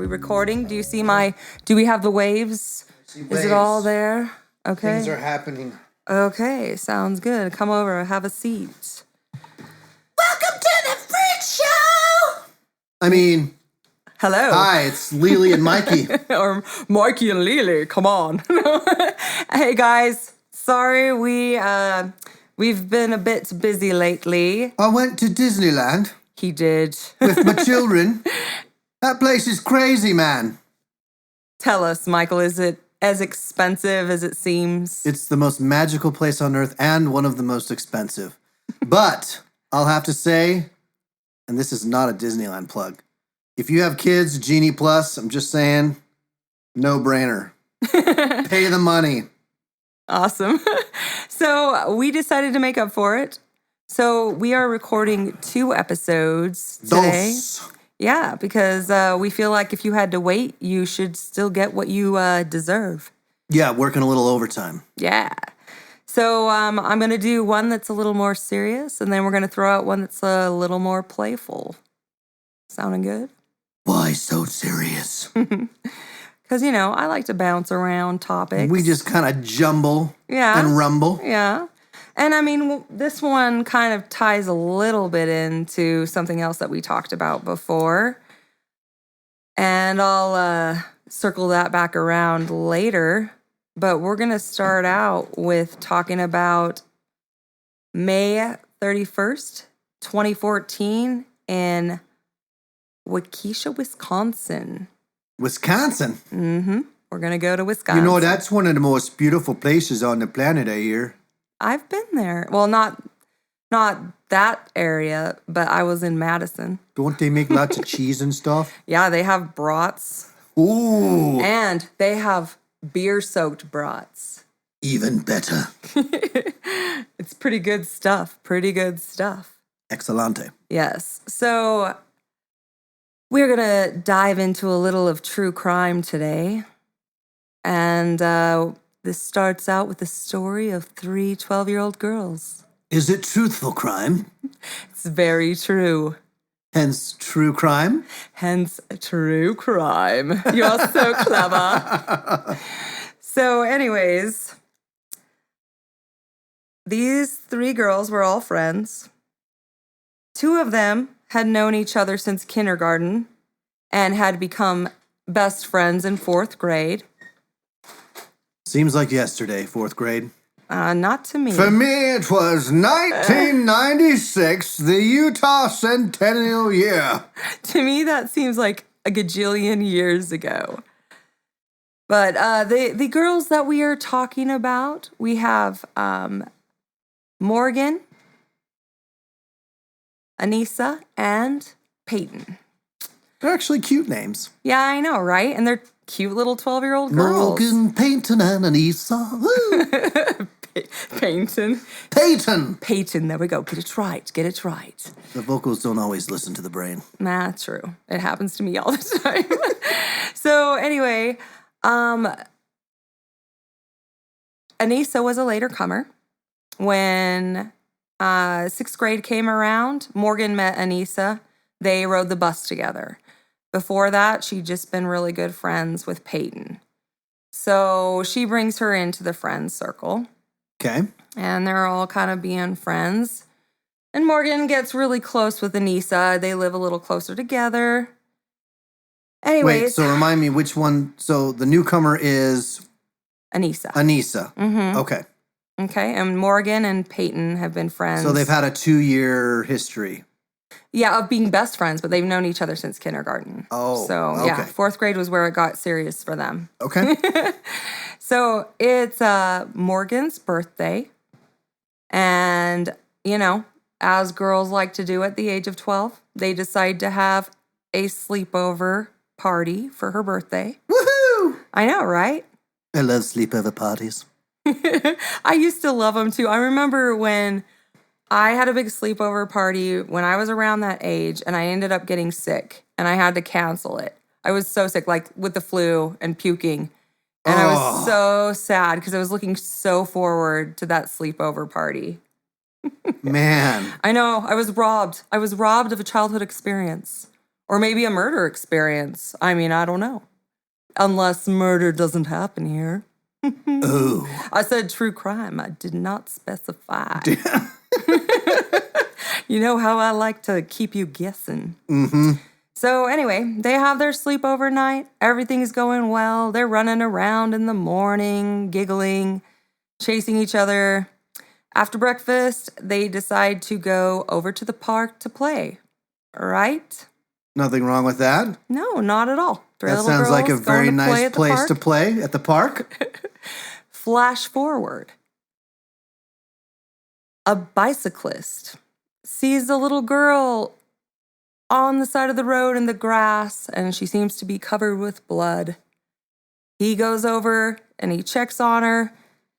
we recording? Do you see do we have the waves? Is it all there? Okay. Things are happening. Okay, sounds good. Come over, have a seat. Welcome to the Freak Show! Hello. Hi, it's Lele and Mikey. Or Mikey and Lele, come on. Hey guys, sorry we've been a bit busy lately. I went to Disneyland He did. with my children. That place is crazy, man. Tell us, Michael, is it as expensive as it seems? It's the most magical place on earth and one of the most expensive. But I'll have to say, and this is not a Disneyland plug, if you have kids, Genie Plus, I'm just saying, no brainer. Pay the money. Awesome. So we decided to make up for it. So we are recording 2 episodes today. Dos. Yeah, because we feel like if you had to wait, you should still get what you deserve. Yeah, working a little overtime. Yeah. So I'm going to do one that's a little more serious, and then we're going to throw out one that's a little more playful. Sounding good? Why so serious? Because, I like to bounce around topics. We just kind of jumble and rumble. Yeah. And this one kind of ties a little bit into something else that we talked about before. And I'll circle that back around later. But we're going to start out with talking about May 31st, 2014 in Waukesha, Wisconsin. Wisconsin? Mm-hmm. We're going to go to Wisconsin. You know, that's one of the most beautiful places on the planet, I hear. I've been there. Well, not that area, but I was in Madison. Don't they make lots of cheese and stuff? Yeah, they have brats. Ooh. And they have beer-soaked brats. Even better. It's pretty good stuff. Pretty good stuff. Excellente. Yes. So we're going to dive into a little of true crime today. And this starts out with the story of 3 12-year-old girls. Is it truthful crime? It's very true. Hence true crime? Hence true crime. You're so clever. So anyways, these 3 girls were all friends. 2 of them had known each other since kindergarten and had become best friends in 4th grade. Seems like yesterday, 4th grade. Not to me. For me, it was 1996, the Utah Centennial year. To me, that seems like a gajillion years ago. But the girls that we are talking about, we have Morgan, Anissa, and Peyton. They're actually cute names. Yeah, I know, right? And they're cute little 12-year-old girls. Morgan, Peyton, and Anissa. Peyton. Peyton. There we go. Get it right. The vocals don't always listen to the brain. Nah, true. It happens to me all the time. So anyway, Anissa was a later comer. When 6th grade came around, Morgan met Anissa. They rode the bus together. Before that, she'd just been really good friends with Peyton. So she brings her into the friends circle. Okay. And they're all kind of being friends. And Morgan gets really close with Anissa. They live a little closer together. Anyways. Wait, so remind me which one. So the newcomer is? Anissa. Mm-hmm. Okay. Okay, and Morgan and Peyton have been friends. So they've had a 2-year history. Yeah, of being best friends, but they've known each other since kindergarten. Oh, so okay. Yeah, 4th grade was where it got serious for them. Okay. So it's Morgan's birthday. And, as girls like to do at the age of 12, they decide to have a sleepover party for her birthday. Woohoo! I know, right? I love sleepover parties. I used to love them too. I remember when I had a big sleepover party when I was around that age, and I ended up getting sick, and I had to cancel it. I was so sick, like with the flu and puking. And I was so sad because I was looking so forward to that sleepover party. Man. I know. I was robbed. I was robbed of a childhood experience. Or maybe a murder experience. I mean, I don't know. Unless murder doesn't happen here. Ooh. I said true crime. I did not specify. You know how I like to keep you guessing. Mm-hmm. So anyway, they have their sleepover night. Everything's going well. They're running around in the morning, giggling, chasing each other. After breakfast, they decide to go over to the park to play. Right? Nothing wrong with that. No, not at all. Three That little sounds like a girls very going to play nice at the place park. to play at the park. Flash forward. A bicyclist sees a little girl on the side of the road in the grass, and she seems to be covered with blood. He goes over and he checks on her.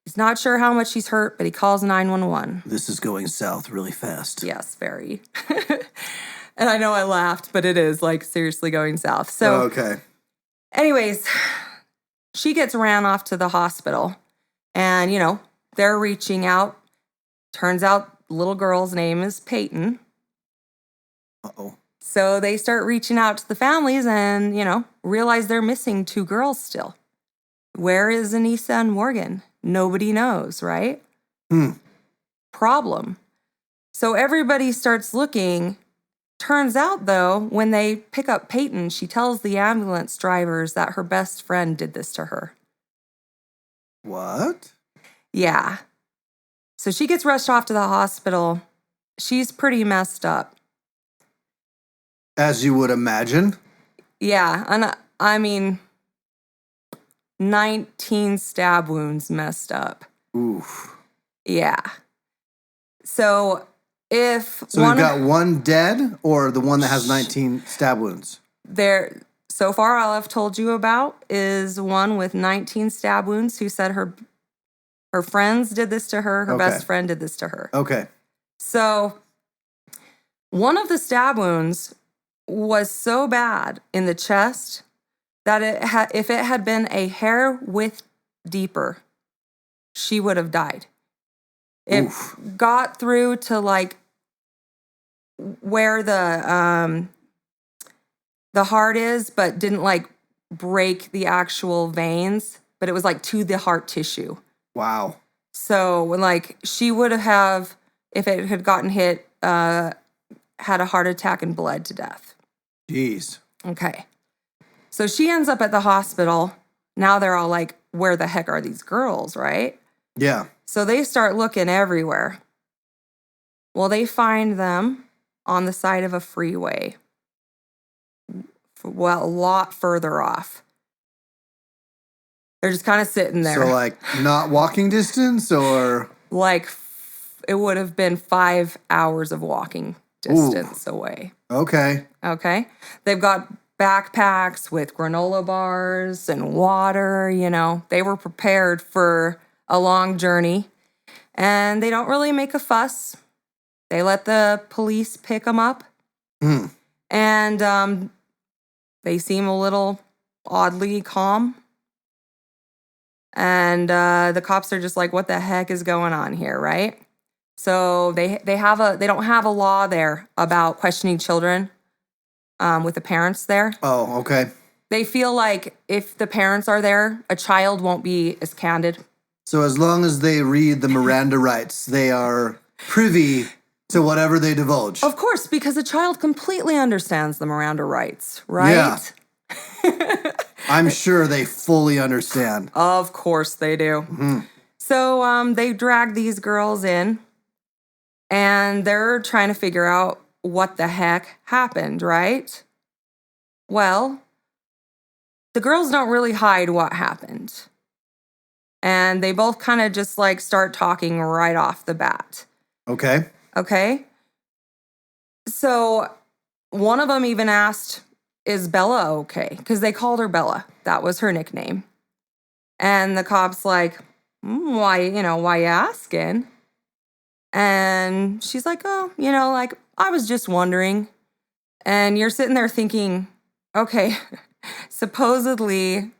He's not sure how much she's hurt, but he calls 911. This is going south really fast. Yes, very. And I know I laughed, but it is like seriously going south. So, okay. anyways, she gets ran off to the hospital, and they're reaching out. Turns out little girl's name is Peyton. Uh-oh. So they start reaching out to the families and, realize they're missing 2 girls still. Where is Anissa and Morgan? Nobody knows, right? Problem. So everybody starts looking. Turns out, though, when they pick up Peyton, she tells the ambulance drivers that her best friend did this to her. What? Yeah. So she gets rushed off to the hospital. She's pretty messed up. As you would imagine. Yeah, and I mean, 19 stab wounds messed up. Oof. Yeah. So if So we've got one dead or the one that has 19 stab wounds? So far all I've told you about is one with 19 stab wounds who said her friends did this to her, her best friend did this to her. Okay. So one of the stab wounds was so bad in the chest that if it had been a hair width deeper, she would have died. It got through to like where the heart is, but didn't like break the actual veins, but it was like to the heart tissue. Wow. So like she would have, if it had gotten hit, had a heart attack and bled to death. Jeez. Okay. So she ends up at the hospital. Now they're all like, where the heck are these girls, right? Yeah. So they start looking everywhere. Well, they find them on the side of a freeway. Well, a lot further off. They're just kind of sitting there. So like not walking distance or? Like it would have been 5 hours of walking distance away. Okay. Okay. They've got backpacks with granola bars and water, They were prepared for a long journey. And they don't really make a fuss. They let the police pick them up. And they seem a little oddly calm. And the cops are just like, what the heck is going on here, right? So they don't have a law there about questioning children with the parents there. Oh, okay. They feel like if the parents are there, a child won't be as candid. So as long as they read the Miranda rights, they are privy to whatever they divulge. Of course, because a child completely understands the Miranda rights, right? Yeah. I'm sure they fully understand. Of course they do. Mm-hmm. So they drag these girls in, and they're trying to figure out what the heck happened, right? Well, the girls don't really hide what happened. And they both kind of just like start talking right off the bat. Okay. Okay? So one of them even asked, is Bella okay? Because they called her Bella. That was her nickname. And the cop's like, why you asking? And she's like, oh, I was just wondering. And you're sitting there thinking, okay, supposedly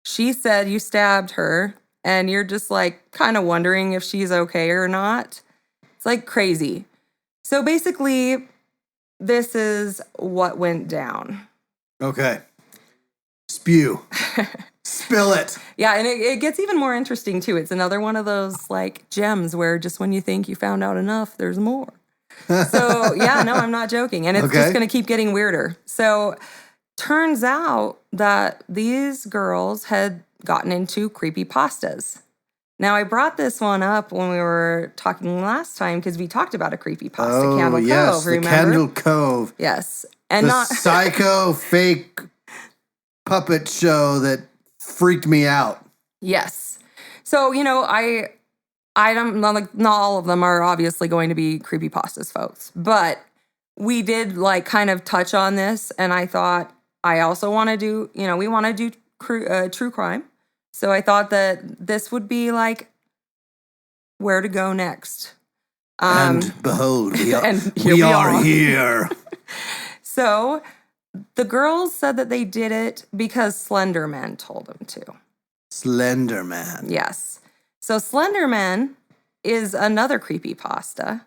she said you stabbed her, and you're just like kind of wondering if she's okay or not. It's like crazy. So basically, this is what went down. Okay. Spew. Spill it. Yeah, and it gets even more interesting, too. It's another one of those, like, gems where just when you think you found out enough, there's more. So, yeah, no, I'm not joking. And it's just going to keep getting weirder. So, turns out that these girls had gotten into creepypastas. Now, I brought this one up when we were talking last time because we talked about a creepypasta, Candle Cove, remember? The Candle Cove. Yes. And the not psycho fake puppet show that freaked me out. Yes. So, I don't not all of them are obviously going to be creepypastas, folks, but we did like kind of touch on this, and I thought I also want to do, we want to do true crime. So I thought that this would be like where to go next. And behold, we are, and we are here. So the girls said that they did it because Slender Man told them to. Slender Man. Yes. So Slender Man is another creepypasta.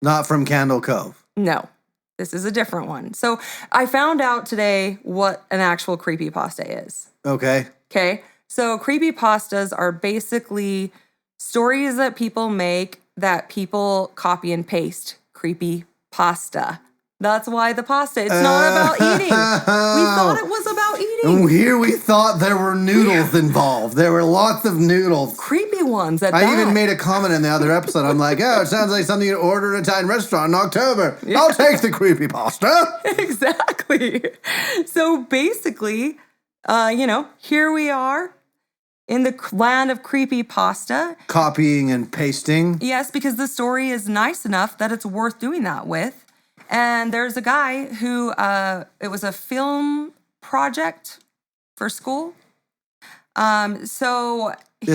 Not from Candle Cove. No, this is a different one. So I found out today what an actual creepypasta is. Okay. Okay. So creepypastas are basically stories that people make that people copy and paste. Creepypasta. That's why the pasta. It's not about eating. We thought it was about eating. Here we thought there were noodles involved. There were lots of noodles. Creepy ones at I that. even made a comment in the other episode. I'm like, oh, it sounds like something you'd order at an Italian restaurant in October. Yeah. I'll take the creepypasta. Exactly. So basically, here we are in the land of creepypasta. Copying and pasting. Yes, because the story is nice enough that it's worth doing that with. And there's a guy who, it was a film project for school. This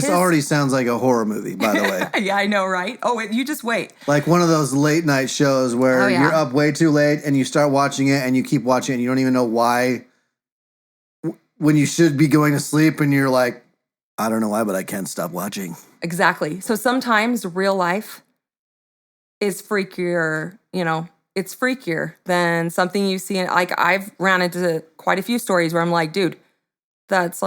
already sounds like a horror movie, by the way. Yeah, I know, right? Oh, you just wait. Like one of those late night shows where you're up way too late and you start watching it and you keep watching it and you don't even know why. When you should be going to sleep and you're like, I don't know why, but I can't stop watching. Exactly. So sometimes real life is freakier, it's freakier than something you see. Like I've ran into quite a few stories where I'm like, dude, that's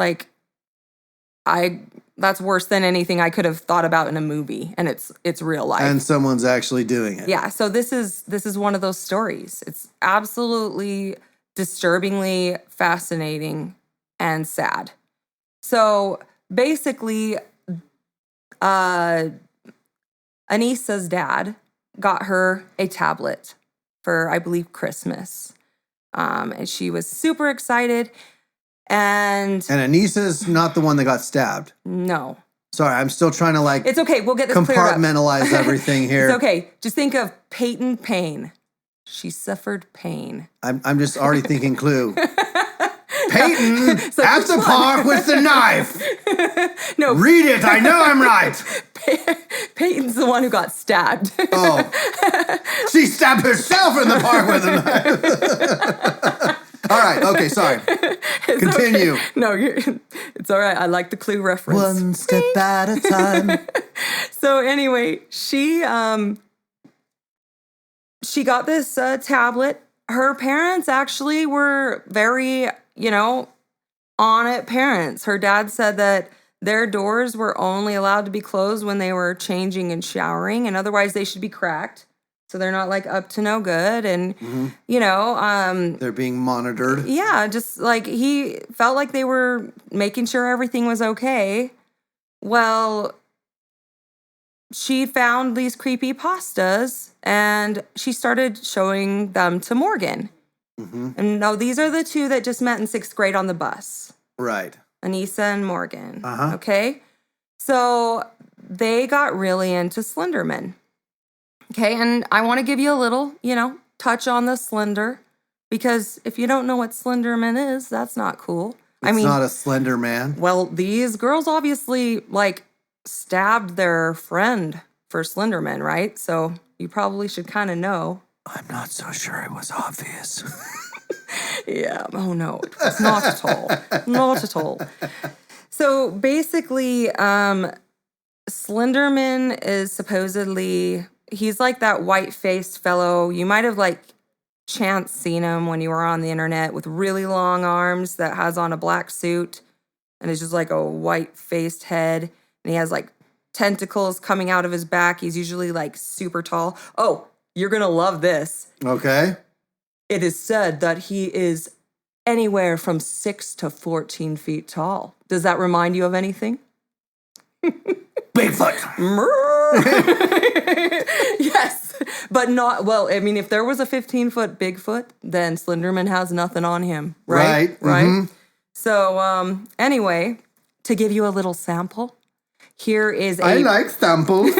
that's worse than anything I could have thought about in a movie, and it's real life. And someone's actually doing it. Yeah. So this is one of those stories. It's absolutely disturbingly fascinating and sad. So basically, Anissa's dad got her a tablet for, I believe, Christmas. And she was super excited. And Anissa's not the one that got stabbed. No. Sorry, I'm still trying to It's okay. We'll get this cleared up. Compartmentalize everything here. It's okay. Just think of Peyton Payne. She suffered pain. I'm just already thinking Clue. Peyton at the park with the knife. No. Read it. I know I'm right. Peyton's the one who got stabbed. Oh. She stabbed herself in the park with a knife. All right. Okay. Sorry. Continue. Okay. No, it's all right. I like the Clue reference. One step at a time. So anyway, she got this tablet. Her parents actually were very, on it parents. Her dad said that their doors were only allowed to be closed when they were changing and showering, and otherwise they should be cracked. So they're not up to no good. And, they're being monitored. Yeah, just he felt like they were making sure everything was okay. Well, she found these creepy pastas and she started showing them to Morgan. Mm-hmm. And no, these are the two that just met in 6th grade on the bus. Right. Anissa and Morgan. Uh-huh. Okay? So they got really into Slenderman. Okay, and I want to give you a little, touch on the Slender, because if you don't know what Slenderman is, that's not cool. It's not a slender man. Well, these girls obviously, stabbed their friend for Slenderman, right? So you probably should kind of know. I'm not so sure it was obvious. Yeah, oh no, it's not at all. Not at all. So basically, Slenderman is supposedly... He's like that white-faced fellow. You might have chance seen him when you were on the internet with really long arms that has on a black suit and is just like a white-faced head. And he has like tentacles coming out of his back. He's usually like super tall. Oh, you're going to love this. Okay. It is said that he is anywhere from 6 to 14 feet tall. Does that remind you of anything? Bigfoot. Yes, but not, well, I mean, if there was a 15-foot Bigfoot, then Slenderman has nothing on him, right? Right. Mhm. So, anyway, to give you a little sample, here is I like samples.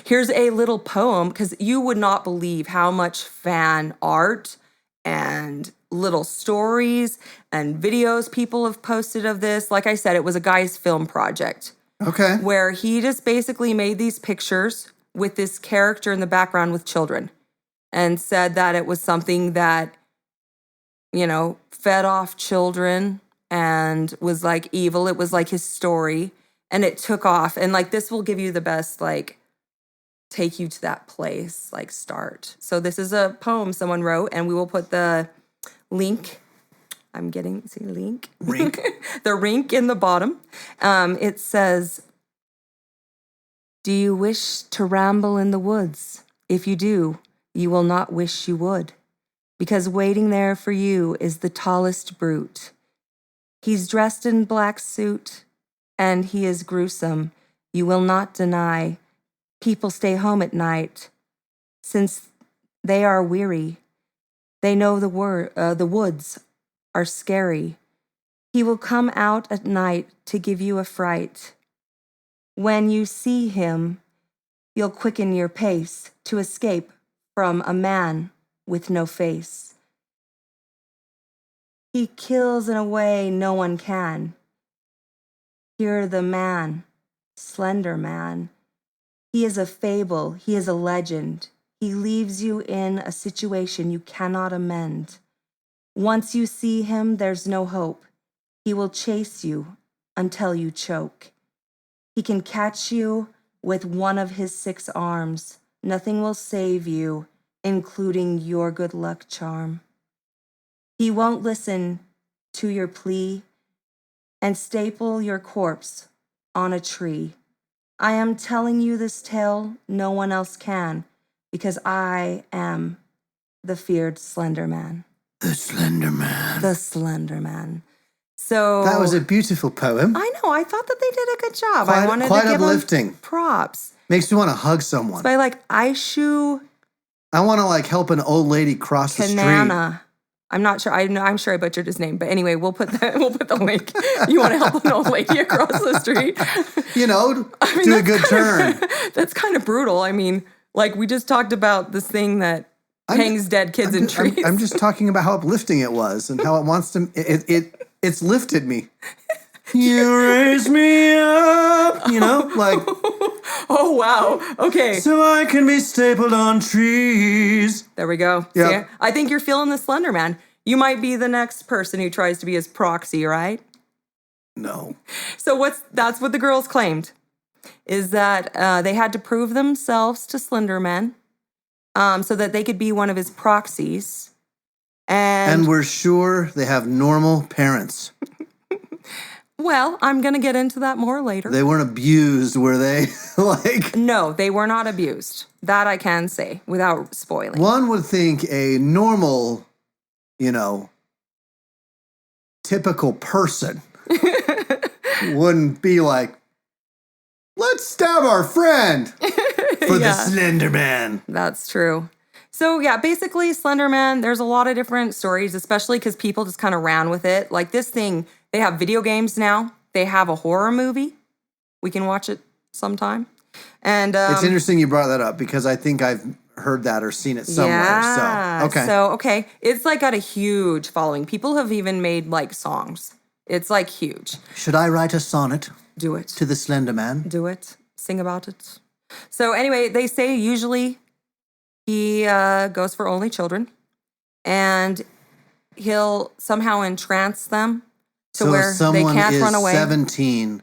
here's a little poem, because you would not believe how much fan art and little stories and videos people have posted of this. Like I said, it was a guy's film project. Okay. Where he just basically made these pictures with this character in the background with children and said that it was something that, you know, fed off children and was like evil. It was like his story and it took off. And like this will give you the best, like, take you to that place, like start. So this is a poem someone wrote and we will put the link. I'm getting, see, link? Rink. The rink in the bottom. It says, do you wish to ramble in the woods? If you do, you will not wish you would, because waiting there for you is the tallest brute. He's dressed in black suit, and he is gruesome. You will not deny. People stay home at night, since they are weary. They know the woods are scary. He will come out at night to give you a fright. When you see him, you'll quicken your pace to escape from a man with no face. He kills in a way no one can. Hear the man, Slender Man. He is a fable, he is a legend. He leaves you in a situation you cannot amend. Once you see him, there's no hope. He will chase you until you choke. He can catch you with one of his 6 arms. Nothing will save you, including your good luck charm. He won't listen to your plea and staple your corpse on a tree. I am telling you this tale, no one else can, because I am the feared Slender Man. The Slender Man. The Slender Man. So That was a beautiful poem. I know. I thought that they did a good job. Quite- I wanted quite to give uplifting. them props. Makes me want to hug someone. By like Aishu I want to like help an old lady cross the street. Kanana. I'm not sure. I'm sure I butchered his name, but anyway, we'll put the link. You want to help an old lady across the street? You know, do a good turn. That's kind of brutal. I mean, like we just talked about this thing that hangs dead kids in trees. I'm just talking about how uplifting it was and how it wants to. It's lifted me. You raise me up, you know, like. Oh wow! Okay, So I can be stapled on trees. there we go. Yep. See, I think you're feeling the Slender Man. You might be the next person who tries to be his proxy, right? No. So that's what the girls claimed, is that they had to prove themselves to Slenderman, so that they could be one of his proxies. And we're sure they have normal parents. Well, I'm going to get into that more later. They weren't abused, were they? Like, No, they were not abused. That I can say without spoiling. one would think a normal, you know, typical person wouldn't be like, let's stab our friend for the Slender Man. That's true. So yeah, basically Slenderman, there's a lot of different stories, especially because people just kind of ran with it. Like this thing, they have video games now. They have a horror movie. We can watch it sometime. And It's interesting you brought that up because I think I've heard that or seen it somewhere. yeah. So, okay. It's like got a huge following. People have even made like songs. It's like huge. Should I write a sonnet Do it. to the Slender Man? Do it. Sing about it. So anyway, they say usually he goes for only children, and he'll somehow entrance them to So where if they someone can't is run away. 17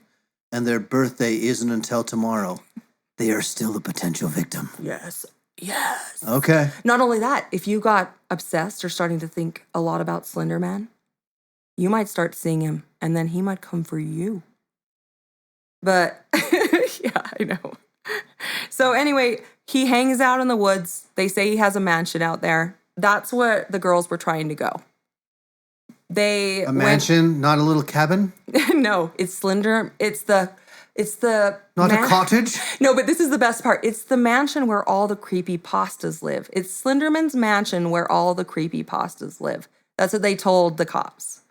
and their birthday isn't until tomorrow, they are still a potential victim. Yes. Yes. Okay. Not only that, if you got obsessed or starting to think a lot about Slender Man, you might start seeing him and then he might come for you. But yeah, I know. So anyway, he hangs out in the woods. They say he has a mansion out there. That's what the girls were trying to go. They A mansion, not a little cabin? No, it's Slender. It's the Not a cottage? No, but this is the best part. It's the mansion where all the creepy pastas live. It's Slenderman's mansion where all the creepy pastas live. That's what they told the cops.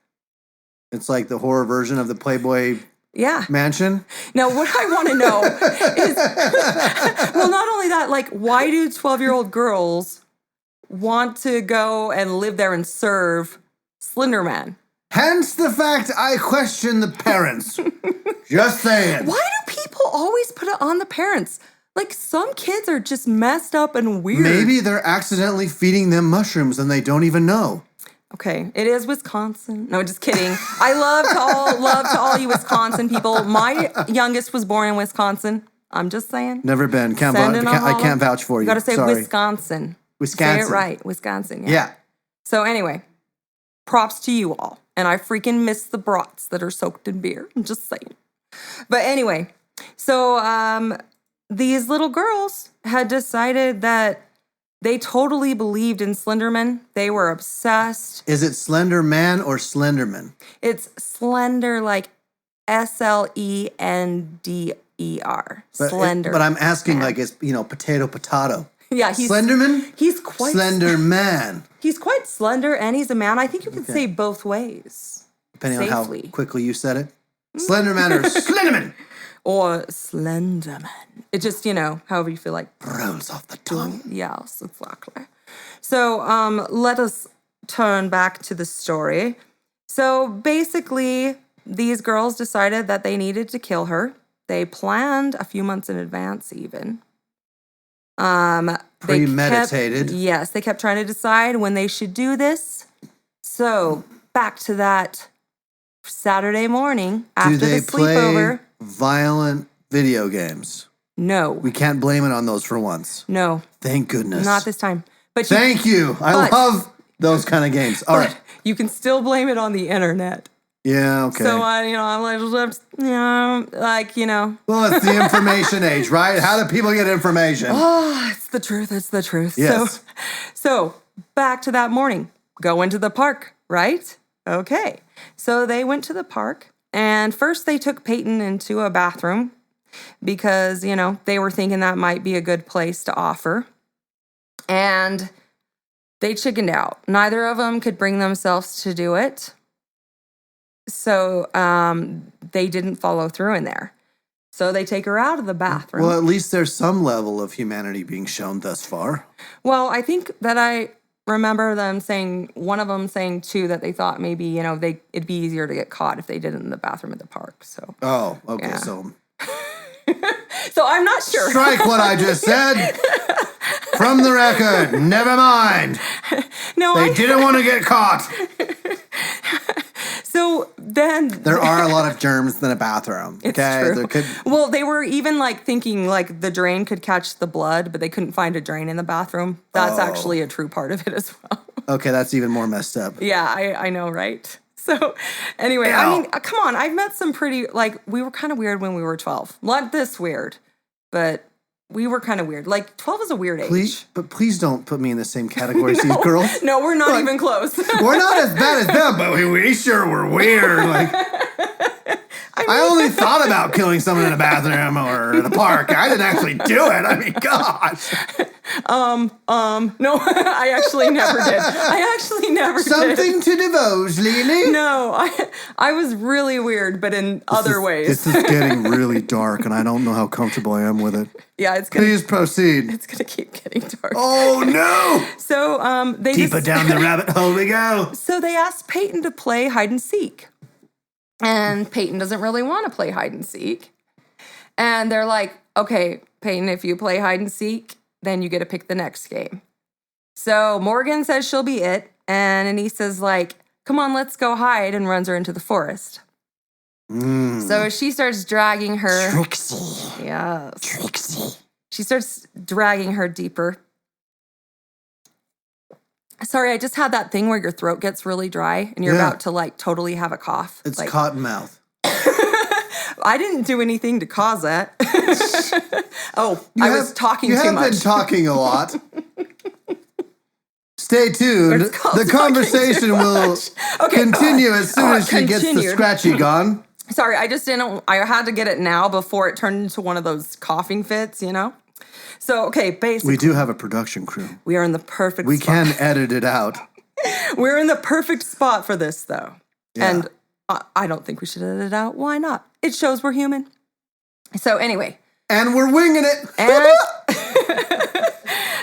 It's like the horror version of the Playboy mansion? Now, what I want to know is, well, not only that, like, why do 12-year-old girls want to go and live there and serve Slenderman? Hence the fact I question the parents. Just saying. Why do people always put it on the parents? Like, some kids are just messed up and weird. Maybe they're accidentally feeding them mushrooms and they don't even know. Okay, it is Wisconsin. No, just kidding. I love to all you Wisconsin people. My youngest was born in Wisconsin. I'm just saying. Never been. I can't vouch for you. You got to say Sorry. Wisconsin. Wisconsin. Say it right, Wisconsin. Yeah. So anyway, props to you all. And I freaking miss the brats that are soaked in beer. I'm just saying. But anyway, so these little girls had decided that they totally believed in Slenderman. They were obsessed. Is it Slender Man or Slenderman? It's Slender, like Slender. Slender. But I'm asking, Man. like, it's, potato. Yeah, Slenderman? He's quite Slender Man. He's quite slender and he's a man. I think you could say both ways. Depending safely. on how quickly you said it. Slender Man or Slenderman? Or Slenderman. It just, however you feel like. Rolls off the tongue. Yes, exactly. So let us turn back to the story. So basically, these girls decided that they needed to kill her. They planned a few months in advance even. Premeditated. Yes, they kept trying to decide when they should do this. So back to that Saturday morning after the sleepover. Play violent video games? No. We can't blame it on those for once. No. Thank goodness. Not this time. But Thank you. I love those kind of games. All right. You can still blame it on the internet. Yeah, okay. So, I'm like, Well, it's the information age, right? How do people get information? Oh, it's the truth. It's the truth. Yes. So back to that morning. Go into the park, right? Okay. So they went to the park, and first they took Peyton into a bathroom because, they were thinking that might be a good place to offer. And they chickened out. Neither of them could bring themselves to do it. So they didn't follow through in there. So they take her out of the bathroom. Well, at least there's some level of humanity being shown thus far. Well, I think that I remember one of them saying too, that they thought maybe, it'd be easier to get caught if they did it in the bathroom at the park. So. Oh, okay. Yeah. So. So I'm not sure. Strike what I just said from the record. Never mind. No, they didn't want to get caught. So then there are a lot of germs in a bathroom. It's okay, true. Well, they were even thinking the drain could catch the blood, but they couldn't find a drain in the bathroom. That's actually a true part of it as well. Okay, that's even more messed up. Yeah, I know, right? So anyway, Ew. I mean, come on. I've met some pretty we were kind of weird when we were 12. Not this weird, but we were kind of weird. 12 is a weird age. Please don't put me in the same category as these girls. No, we're not even close. We're not as bad as them, but we sure were weird. I only thought about killing someone in a bathroom or in a park. I didn't actually do it. I mean, gosh. No, I actually never did. Something to divulge, Lele? No, I was really weird, but in other ways. This is getting really dark, and I don't know how comfortable I am with it. Yeah, Please proceed. It's gonna keep getting dark. Oh no! So they deeper down the rabbit hole we go. So they asked Peyton to play hide and seek, and Peyton doesn't really want to play hide and seek, and they're like, "Okay, Peyton, if you play hide and seek, then you get to pick the next game." So Morgan says she'll be it, and Anise says "Come on, let's go hide," and runs her into the forest. So she starts dragging her. Trixie. Yes. Trixie. She starts dragging her deeper Sorry, I just had that thing where your throat gets really dry and you're about to like totally have a cough. It's like, cotton mouth. I didn't do anything to cause that. I was talking too much. You have been talking a lot. Stay tuned. The conversation will continue as soon as she gets the scratchy gone. Sorry, I had to get it now before it turned into one of those coughing fits, So, okay, basically. We do have a production crew. We are in the perfect spot. We can edit it out. We're in the perfect spot for this, though. Yeah. And I don't think we should edit it out. Why not? It shows we're human. So, anyway. And we're winging it.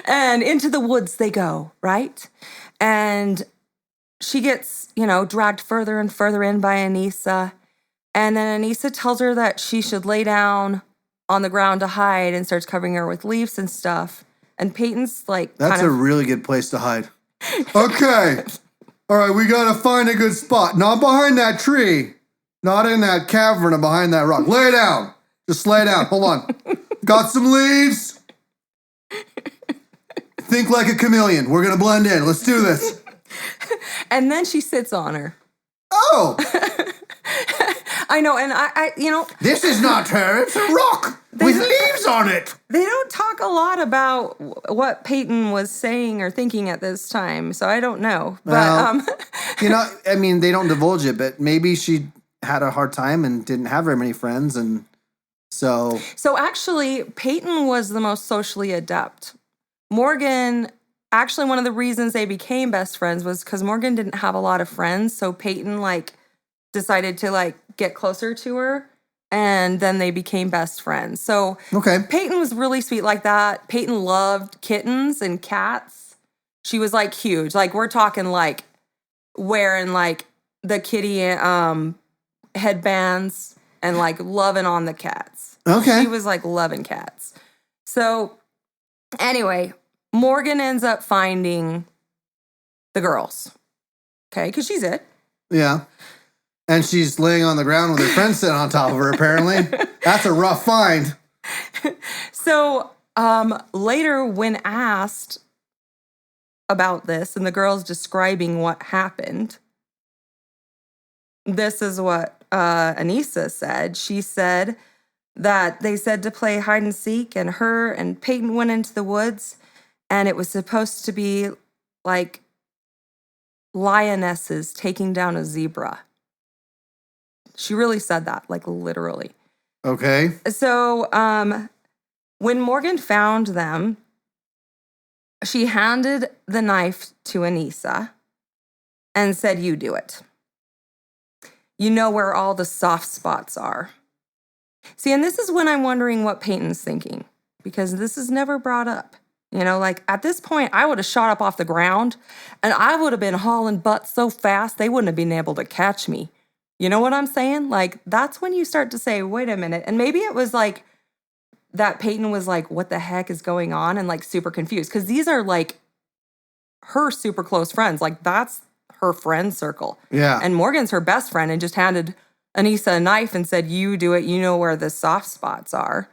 And into the woods they go, right? And she gets, dragged further and further in by Anissa. And then Anissa tells her that she should lay down on the ground to hide and starts covering her with leaves and stuff. And Peyton's like, that's a really good place to hide. Okay. All right, we got to find a good spot. Not behind that tree. Not in that cavern or behind that rock. Lay down. Just lay down. Hold on. Got some leaves. Think like a chameleon. We're going to blend in. Let's do this. And then she sits on her. Oh. I know, and I This is not her. It's a rock with leaves on it. They don't talk a lot about what Peyton was saying or thinking at this time, so I don't know. But, they don't divulge it, but maybe she had a hard time and didn't have very many friends, and so... So actually, Peyton was the most socially adept. Morgan... Actually, one of the reasons they became best friends was because Morgan didn't have a lot of friends, so Peyton, decided to, get closer to her, and then they became best friends. So Peyton was really sweet like that. Peyton loved kittens and cats. She was, huge. We're talking, wearing, the kitty headbands and, loving on the cats. Okay. She was, loving cats. So, anyway... Morgan ends up finding the girls, okay? Because she's it. Yeah. And she's laying on the ground with her friend sitting on top of her, apparently. That's a rough find. So later, when asked about this and the girls describing what happened, this is what Anissa said. She said that they said to play hide and seek, and her and Peyton went into the woods. And it was supposed to be like lionesses taking down a zebra. She really said that, literally. Okay. So when Morgan found them, she handed the knife to Anissa and said, "You do it. You know where all the soft spots are." See, and this is when I'm wondering what Peyton's thinking, because this is never brought up. At this point, I would have shot up off the ground, and I would have been hauling butt so fast, they wouldn't have been able to catch me. You know what I'm saying? That's when you start to say, wait a minute. And maybe it was that Peyton was what the heck is going on? And super confused. Because these are her super close friends. That's her friend circle. Yeah. And Morgan's her best friend and just handed Anissa a knife and said, "You do it. You know where the soft spots are."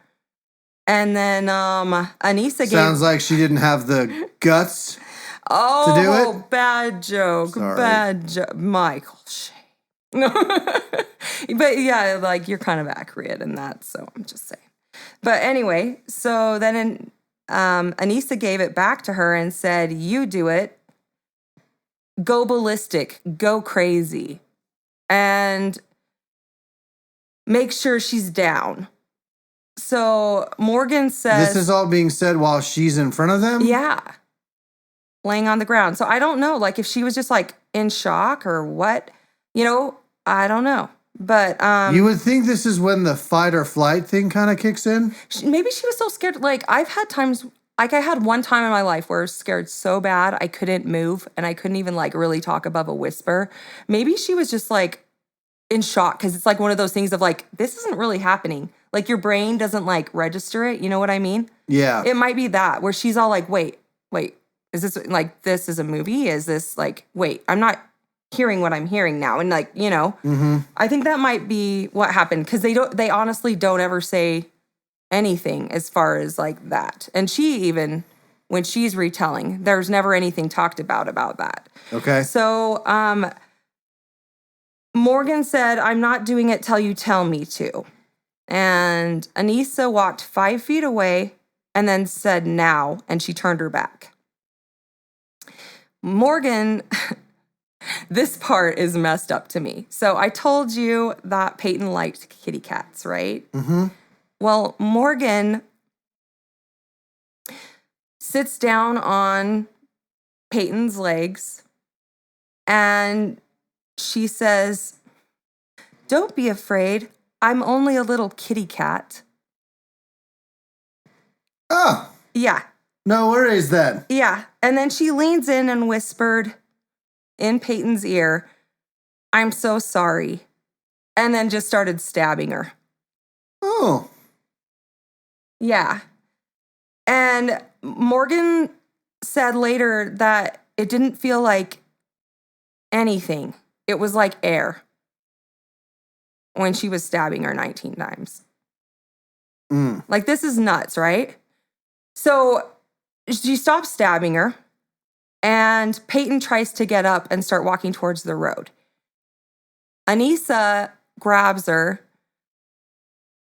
And then Anissa gave... Sounds like she didn't have the guts to do it. Oh, bad joke. Sorry. Bad joke. Michael, shame. But yeah, you're kind of accurate in that, so I'm just saying. But anyway, so then Anissa gave it back to her and said, "You do it. Go ballistic. Go crazy. And make sure she's down." So Morgan says... This is all being said while she's in front of them? Yeah. Laying on the ground. So I don't know, if she was just, in shock or what. I don't know. But... you would think this is when the fight or flight thing kind of kicks in? Maybe she was so scared. I've had times... I had one time in my life where I was scared so bad I couldn't move and I couldn't even, really talk above a whisper. Maybe she was just, in shock because it's, one of those things of, this isn't really happening. Your brain doesn't, register it. You know what I mean? Yeah. It might be that, where she's all wait, is this, this is a movie? Is this, wait, I'm not hearing what I'm hearing now. And, Mm-hmm. I think that might be what happened, because they honestly don't ever say anything as far as, that. And she even when she's retelling. There's never anything talked about that. Okay. So Morgan said, I'm not doing it till you tell me to. And Anissa walked 5 feet away and then said, now, and she turned her back. Morgan, this part is messed up to me. So I told you that Peyton liked kitty cats, right? Mm-hmm. Well, Morgan sits down on Peyton's legs and she says, don't be afraid. I'm only a little kitty cat. Oh. Yeah. No worries then. Yeah. And then she leans in and whispered in Peyton's ear, I'm so sorry. And then just started stabbing her. Oh. Yeah. And Morgan said later that it didn't feel like anything. It was like air when she was stabbing her 19 times. Like, this is nuts, right? So she stops stabbing her, and Peyton tries to get up and start walking towards the road. Anissa grabs her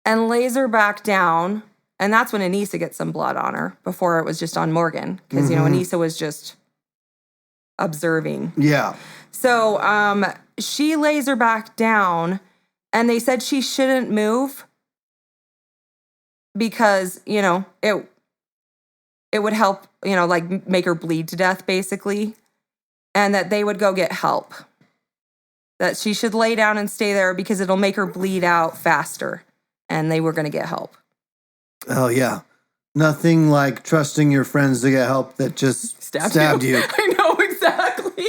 and lays her back down, and that's when Anissa gets some blood on her. Before it was just on Morgan, because, you know, Anissa was just observing. Yeah. So she lays her back down, and they said she shouldn't move because, you know, it would help, you know, like make her bleed to death, basically, and that they would go get help. That she should lay down and stay there because it'll make her bleed out faster, and they were going to get help. Oh, yeah. Nothing like trusting your friends to get help that just stabbed you. I know, exactly.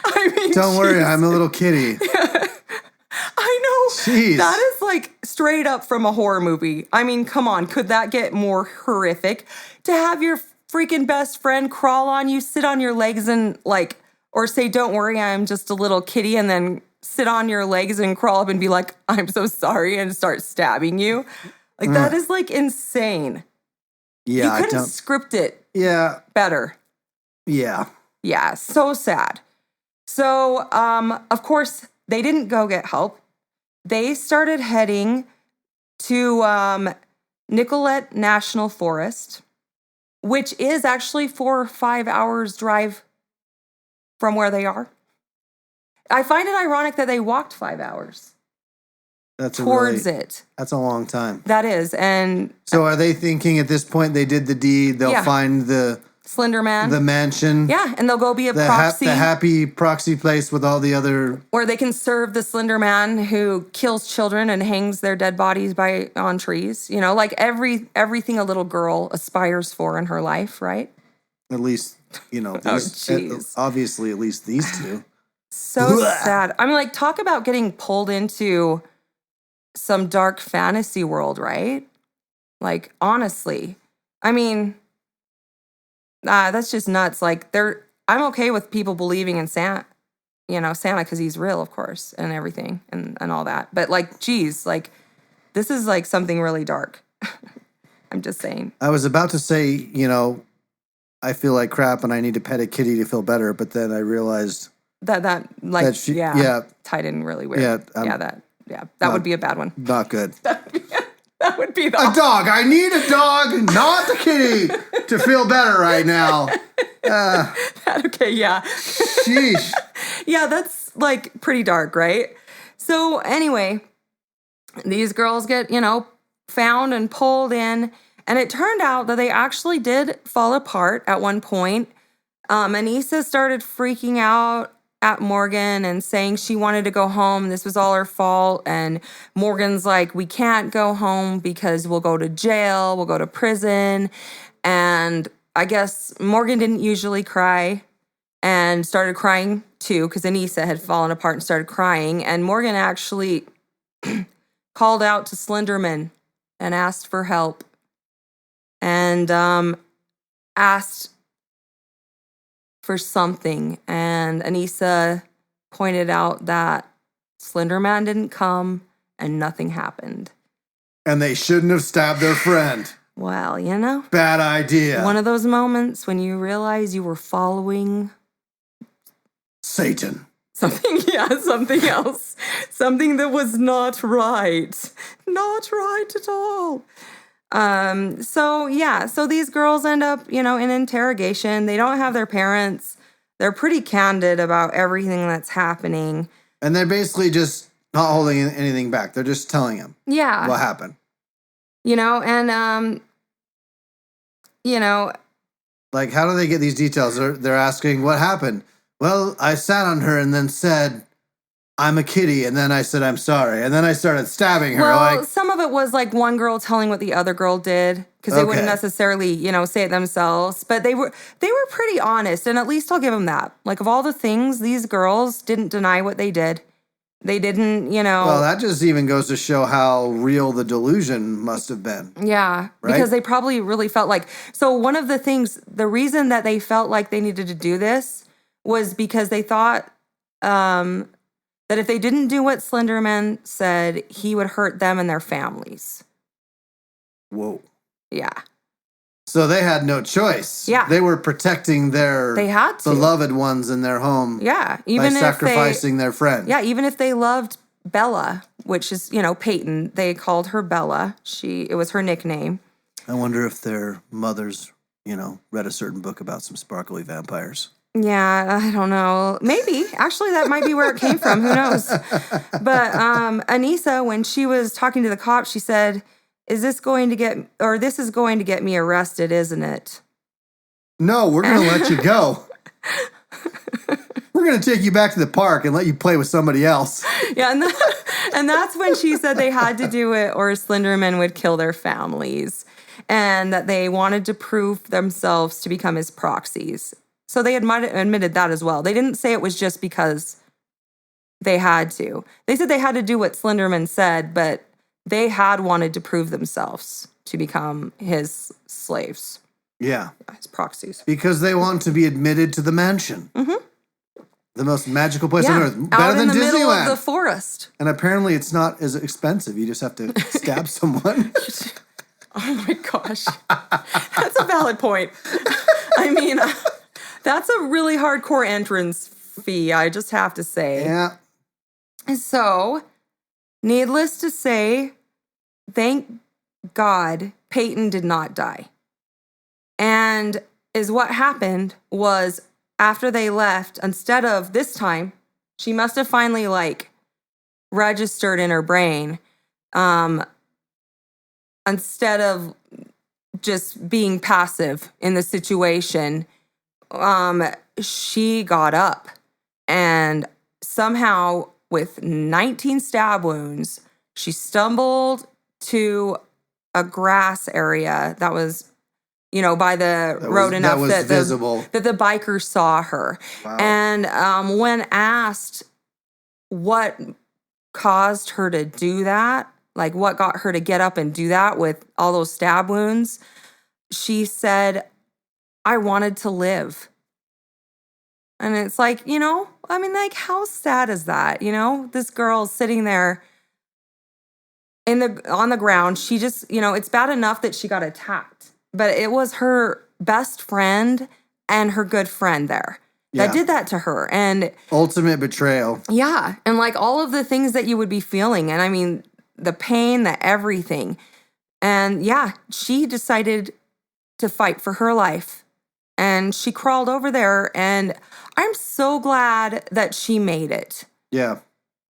I mean, don't worry, I'm a little kitty. I know. Jeez. That is like straight up from a horror movie. I mean, come on. Could that get more horrific? To have your freaking best friend crawl on you, sit on your legs and like, or say, don't worry, I'm just a little kitty, and then sit on your legs and crawl up and be like, I'm so sorry, and start stabbing you. Like, that is like insane. Yeah, you couldn't script it better. Yeah. Yeah, so sad. So, of course, they didn't go get help. They started heading to Nicollet National Forest, which is actually 4 or 5 hours drive from where they are. I find it ironic that they walked 5 hours towards it. That's a long time. That is, and so are they thinking at this point they did the deed? They'll find the Slender Man, the mansion. Yeah, and they'll go be a proxy, the happy proxy place with all the other, where they can serve the Slender Man who kills children and hangs their dead bodies on trees. You know, like everything a little girl aspires for in her life, right? At least, you know, obviously at least these two. So sad. I mean, like, talk about getting pulled into some dark fantasy world, right? Like, honestly. I mean, that's just nuts. Like, I'm okay with people believing in Santa, because he's real, of course, and everything and all that. But, like, geez, like, this is like something really dark. I'm just saying. I was about to say, you know, I feel like crap and I need to pet a kitty to feel better, but then I realized that tied in really weird. That would be a bad one. Not good. That would be a dog. I need a dog, not the kitty, to feel better right now. Okay, yeah. Sheesh. Yeah, that's like pretty dark, right? So anyway, these girls get, found and pulled in, and it turned out that they actually did fall apart at one point. Anissa started freaking out at Morgan and saying she wanted to go home. This was all her fault. And Morgan's like, we can't go home because we'll go to jail. We'll go to prison. And I guess Morgan didn't usually cry and started crying too because Anissa had fallen apart and started crying. And Morgan actually called out to Slenderman and asked for help and asked for something, and Anissa pointed out that Slender Man didn't come and nothing happened. And they shouldn't have stabbed their friend. Well, Bad idea. one of those moments when you realize you were following Satan. something else. Something that was not right. Not right at all. So these girls end up, in interrogation. They don't have their parents. They're pretty candid about everything that's happening. And they're basically just not holding anything back. They're just telling him Yeah. what happened. Like, how do they get these details? They're asking, what happened? Well, I sat on her and then said, I'm a kitty. And then I said, I'm sorry. And then I started stabbing her. Well, some of it was like one girl telling what the other girl did because they wouldn't necessarily, say it themselves. But they were pretty honest. And at least I'll give them that. Like, of all the things, these girls didn't deny what they did. They didn't, Well, that just even goes to show how real the delusion must have been. Yeah, right? Because they probably really felt like... So one of the things, the reason that they felt like they needed to do this was because they thought that if they didn't do what Slenderman said, he would hurt them and their families. Whoa. Yeah. So they had no choice. Yeah. They were protecting their They had to. beloved ones in their home. Yeah. By sacrificing their friend. Yeah, even if they loved Bella, which is, Peyton, they called her Bella. It was her nickname. I wonder if their mothers, read a certain book about some sparkly vampires. Yeah, I don't know. Maybe. Actually, that might be where it came from. Who knows? But Anissa, when she was talking to the cops, she said, this is going to get me arrested, isn't it? No, we're going to let you go. We're going to take you back to the park and let you play with somebody else. Yeah, and that's when she said they had to do it or Slenderman would kill their families and that they wanted to prove themselves to become his proxies. So they admitted that as well. They didn't say it was just because they had to. They said they had to do what Slenderman said, but they had wanted to prove themselves to become his slaves. Yeah. His proxies. Because they want to be admitted to the mansion. Mm-hmm. The most magical place on earth. Better out than in the Disneyland. Middle of the forest. And apparently it's not as expensive. You just have to stab someone. Oh my gosh. That's a valid point. I mean, that's a really hardcore entrance fee, I just have to say. Yeah. So, needless to say, thank God Peyton did not die. And what happened was after they left, instead of this time, she must have finally registered in her brain. Instead of just being passive in the situation, she got up and somehow with 19 stab wounds, she stumbled to a grass area that was, by the road enough that visible. That the bikers saw her. Wow. And when asked what caused her to do that, what got her to get up and do that with all those stab wounds, she said, I wanted to live. And it's how sad is that? This girl's sitting there on the ground. She just, it's bad enough that she got attacked, but it was her best friend and her good friend there that did that to her. And ultimate betrayal. Yeah. And all of the things that you would be feeling. And I mean, the pain, the everything. And she decided to fight for her life. And she crawled over there, and I'm so glad that she made it. Yeah.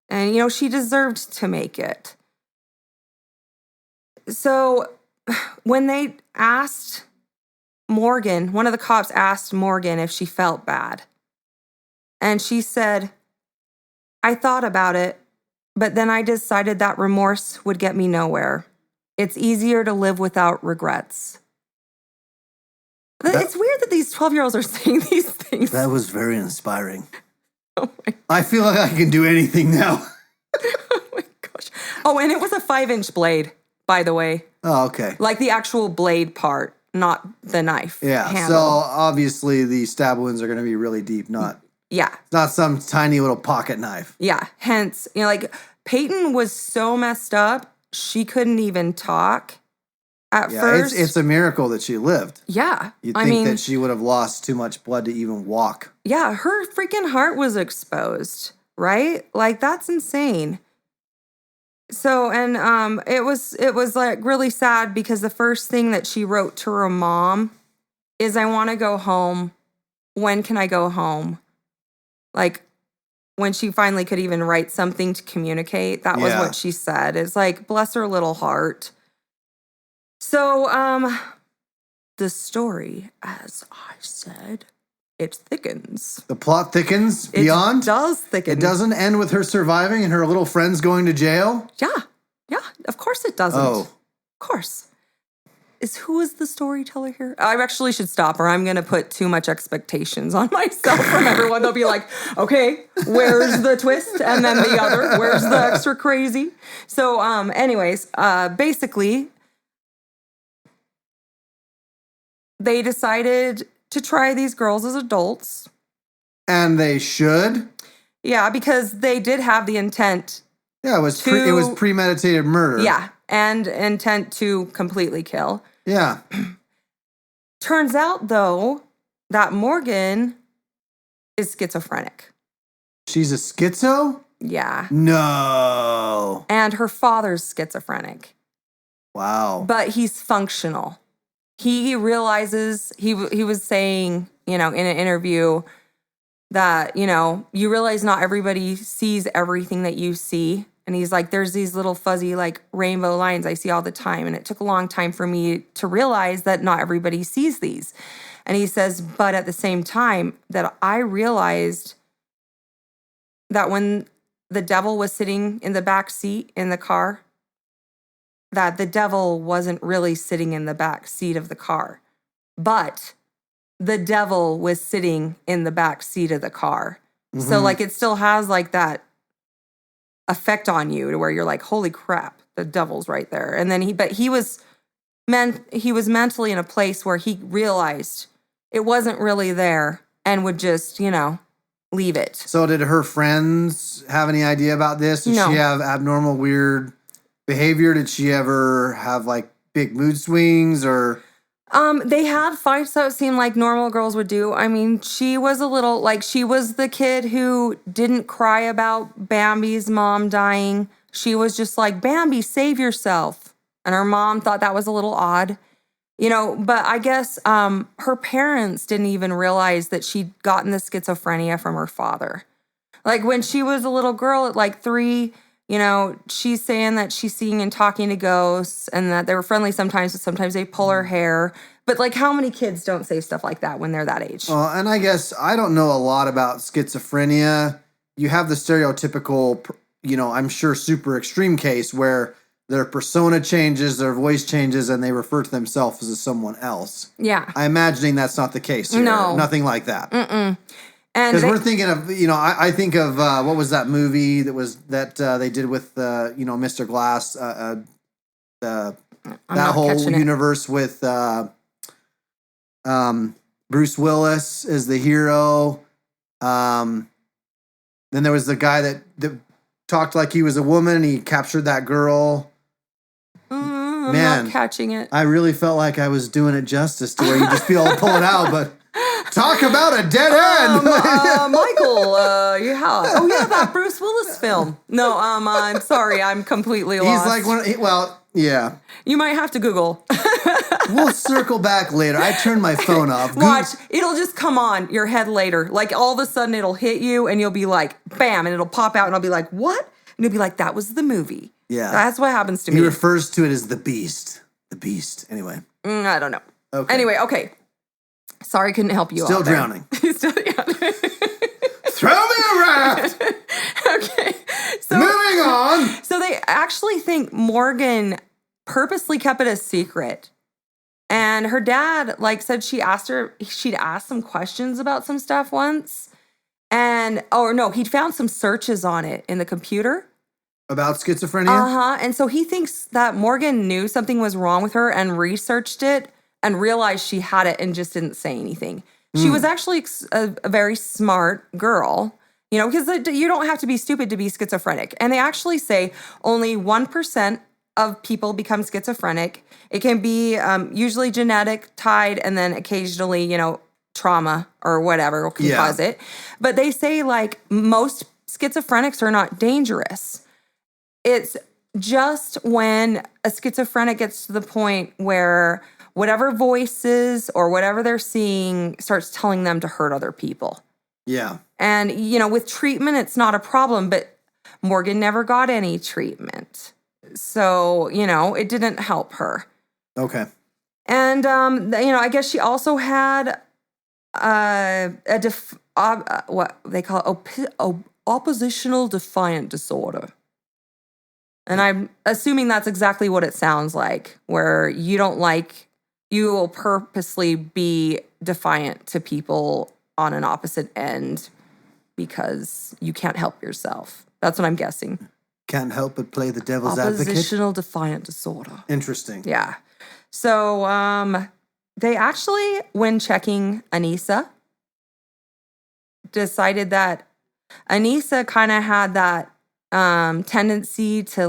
And, she deserved to make it. So when they asked Morgan, one of the cops asked Morgan if she felt bad. And she said, I thought about it, but then I decided that remorse would get me nowhere. It's easier to live without regrets. It's weird that these 12-year-olds are saying these things. That was very inspiring. Oh my God. I feel like I can do anything now. Oh my gosh. Oh, and it was a 5-inch blade, by the way. Oh, okay. The actual blade part, not the knife. Yeah, handle. So obviously the stab wounds are going to be really deep, not some tiny little pocket knife. Yeah, hence, Peyton was so messed up, she couldn't even talk. At Yeah, first, it's a miracle that she lived. yeah. You'd I think mean, that she would have lost too much blood to even walk. yeah, her freaking heart was exposed, right? Like that's insane. So, and it was like really sad because the first thing that she wrote to her mom is, I want to go home. When can I go home? Like, when she finally could even write something to communicate, that was Yeah. what she said. It's like, bless her little heart. So, the story, as I said, it thickens. The plot thickens beyond. It does thicken. It doesn't end with her surviving and her little friends going to jail. Yeah, of course it doesn't. Oh. Of course. Who is the storyteller here? I actually should stop, or I'm going to put too much expectations on myself from everyone. They'll be like, okay, where's the twist? And then the other, where's the extra crazy? So, anyways, basically, they decided to try these girls as adults. And they should. Yeah, because they did have the intent. Yeah, it was premeditated murder. Yeah, and intent to completely kill. Yeah. Turns out, though, that Morgan is schizophrenic. She's a schizo? Yeah. No. And her father's schizophrenic. Wow. But he's functional. He realizes, he was saying, in an interview that, you realize not everybody sees everything that you see. And he's like, there's these little fuzzy like rainbow lines I see all the time. And it took a long time for me to realize that not everybody sees these. And he says, but at the same time that I realized that when the devil was sitting in the back seat in the car, that the devil wasn't really sitting in the back seat of the car, but the devil was sitting in the back seat of the car. Mm-hmm. So like it still has like that effect on you to where you're like, holy crap, the devil's right there. And then he was mentally in a place where he realized it wasn't really there and would just, leave it. So did her friends have any idea about this? Did she have abnormal, weird behavior? Did she ever have like big mood swings or? They had fights that seemed like normal girls would do. I mean, she was a little, like, she was the kid who didn't cry about Bambi's mom dying. She was just like, Bambi, save yourself. And her mom thought that was a little odd, but I guess her parents didn't even realize that she'd gotten the schizophrenia from her father. Like, when she was a little girl at like 3, she's saying that she's seeing and talking to ghosts and that they were friendly sometimes, but sometimes they pull her hair. But like, how many kids don't say stuff like that when they're that age? Well, and I guess I don't know a lot about schizophrenia. You have the stereotypical, I'm sure super extreme case where their persona changes, their voice changes, and they refer to themselves as someone else. Yeah. I'm imagining that's not the case here. No. Nothing like that. Mm-mm. Because we're thinking of, I think of, what was that movie that they did with, Mr. Glass, that whole universe with Bruce Willis as the hero. Then there was the guy that talked like he was a woman and he captured that girl. I'm not catching it. I really felt like I was doing it justice to where you just be able to pull it out, but talk about a dead end. Michael, that Bruce Willis film. No, I'm sorry, I'm completely lost. He's like yeah. You might have to Google. We'll circle back later. I turned my phone off. Watch, it'll just come on your head later. Like all of a sudden it'll hit you and you'll be like, bam, and it'll pop out and I'll be like, what? And you'll be like, that was the movie. Yeah. That's what happens to me. He refers to it as the Beast. The Beast. Anyway. I don't know. Okay. Anyway, okay. Sorry, couldn't help you. Still drowning. Still drowning. Throw me a raft. Okay. So moving on. So they actually think Morgan purposely kept it a secret. And her dad, said she'd asked some questions about some stuff once. He'd found some searches on it in the computer. About schizophrenia? Uh-huh. And so he thinks that Morgan knew something was wrong with her and researched it and realized she had it and just didn't say anything. She was actually a very smart girl, because you don't have to be stupid to be schizophrenic. And they actually say only 1% of people become schizophrenic. It can be usually genetic, tied, and then occasionally, trauma or whatever can cause it. But they say like most schizophrenics are not dangerous. It's just when a schizophrenic gets to the point where whatever voices or whatever they're seeing starts telling them to hurt other people. Yeah. And, with treatment, it's not a problem, but Morgan never got any treatment. So, it didn't help her. Okay. And, I guess she also had what they call oppositional defiant disorder. And I'm assuming that's exactly what it sounds like, where you will purposely be defiant to people on an opposite end because you can't help yourself. That's what I'm guessing. Can't help but play the devil's advocate. Oppositional defiant disorder. Interesting. Yeah. So they actually, when checking Anissa, decided that Anissa kind of had that tendency to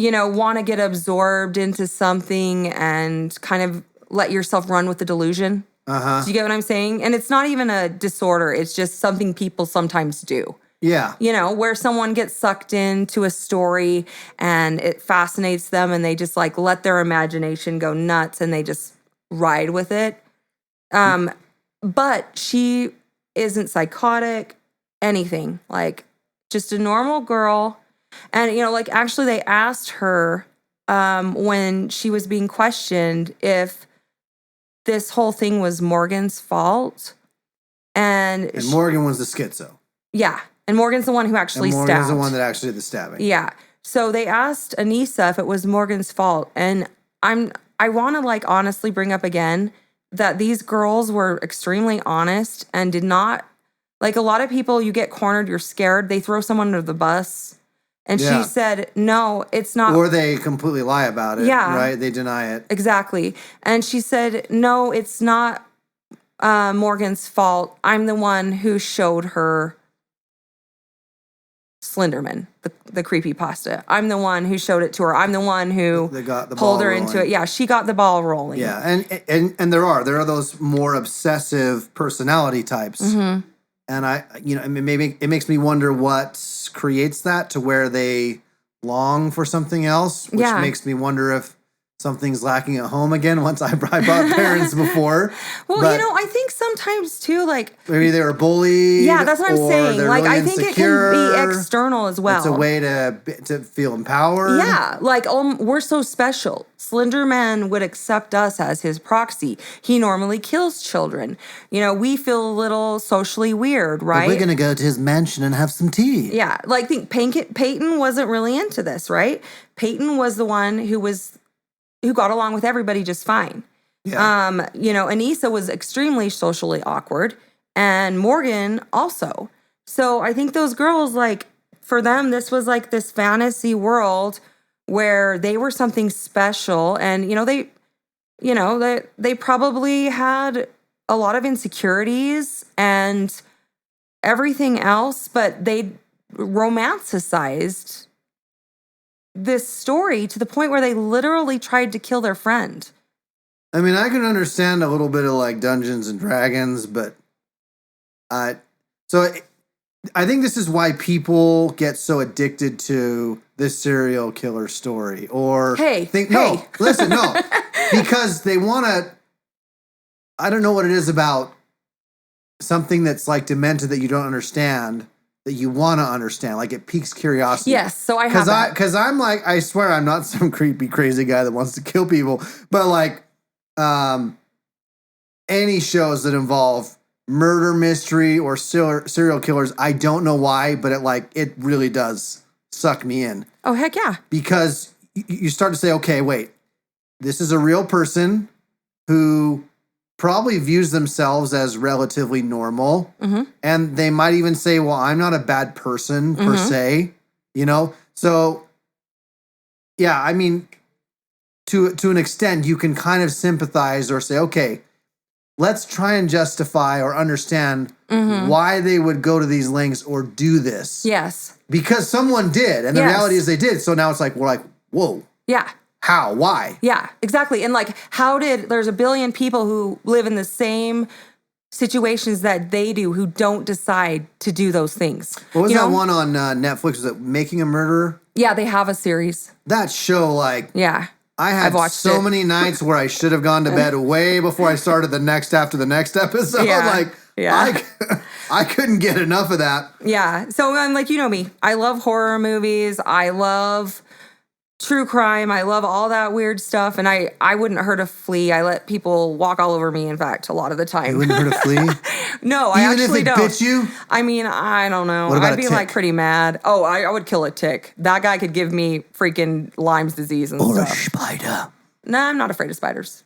want to get absorbed into something and kind of let yourself run with the delusion. Uh-huh. Do you get what I'm saying? And it's not even a disorder. It's just something people sometimes do. Yeah. Where someone gets sucked into a story and it fascinates them and they just let their imagination go nuts and they just ride with it. But she isn't psychotic, anything. Just a normal girl. And, actually they asked her when she was being questioned if this whole thing was Morgan's fault. And Morgan was the schizo. Yeah. And Morgan's the one who actually stabbed. Morgan's the one that actually did the stabbing. Yeah. So they asked Anissa if it was Morgan's fault. And I want to honestly bring up again that these girls were extremely honest and did not, a lot of people, you get cornered, you're scared, they throw someone under the bus. And she said, no, it's not. Or they completely lie about it. Yeah. Right? They deny it. Exactly. And she said, no, it's not Morgan's fault. I'm the one who showed her Slenderman, the creepypasta. I'm the one who showed it to her. I'm the one who pulled her into it. Yeah, she got the ball rolling. Yeah, and there are those more obsessive personality types. Mm-hmm. And maybe it makes me wonder what creates that to where they long for something else, which makes me wonder if something's lacking at home again once I brought parents before. Well, I think sometimes too, maybe they were bullied. Yeah, that's what I'm saying. Really I think insecure. It can be external as well. It's a way to feel empowered. Yeah, we're so special. Slenderman would accept us as his proxy. He normally kills children. We feel a little socially weird, right? But we're going to go to his mansion and have some tea. Yeah, think Peyton wasn't really into this, right? Peyton was the one who got along with everybody just fine. Yeah. Anissa was extremely socially awkward, and Morgan also. So I think those girls, for them, this was this fantasy world where they were something special, and they probably had a lot of insecurities and everything else, but they romanticized this story to the point where they literally tried to kill their friend. I mean, I can understand a little bit of Dungeons and Dragons, but I think this is why people get so addicted to this serial killer story. Or listen, because they want to. I don't know what it is about something that's demented that you don't understand, that you want to understand. It piques curiosity. Yes, so I have that. Because I'm I swear I'm not some creepy, crazy guy that wants to kill people. But any shows that involve murder mystery or serial killers, I don't know why, but it really does suck me in. Oh, heck yeah. Because you start to say, okay, wait, this is a real person who probably views themselves as relatively normal. Mm-hmm. And they might even say, well, I'm not a bad person per se, So, yeah, I mean, to an extent, you can kind of sympathize or say, okay, let's try and justify or understand why they would go to these lengths or do this. Yes. Because someone did. And the reality is they did. So now it's like, we're like, whoa. Yeah. How? Why? Yeah, exactly. And like, there's a billion people who live in the same situations that they do who don't decide to do those things. What was that one on Netflix? Was it Making a Murderer? Yeah, they have a series. That show, like, yeah, I had so many nights where I should have gone to bed way before I started after the next episode. I couldn't get enough of that. Yeah. So I'm like, you know me. I love horror movies. I love true crime. I love all that weird stuff. And I wouldn't hurt a flea. I let people walk all over me, in fact, a lot of the time. You wouldn't hurt a flea? No, I actually don't. Even if it bit you? I mean, I don't know. What about I'd be a tick? like pretty mad. Oh, I would kill a tick. That guy could give me freaking Lyme's disease and stuff. Or a spider. Nah, I'm not afraid of spiders.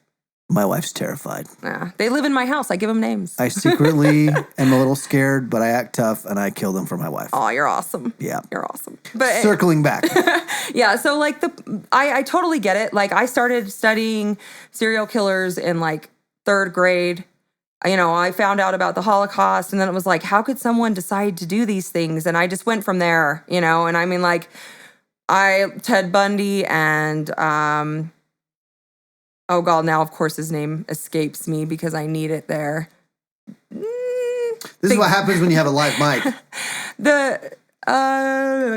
My wife's terrified. Nah, they live in my house. I give them names. I secretly am a little scared, but I act tough and I kill them for my wife. Oh, you're awesome. Yeah. You're awesome. But circling back. Yeah, so like I totally get it. Like I started studying serial killers in like 3rd grade. You know, I found out about the Holocaust and then it was like, how could someone decide to do these things? And I just went from there, you know, and I mean like Ted Bundy and oh God, now of course his name escapes me because I need it there. This is what happens when you have a live mic.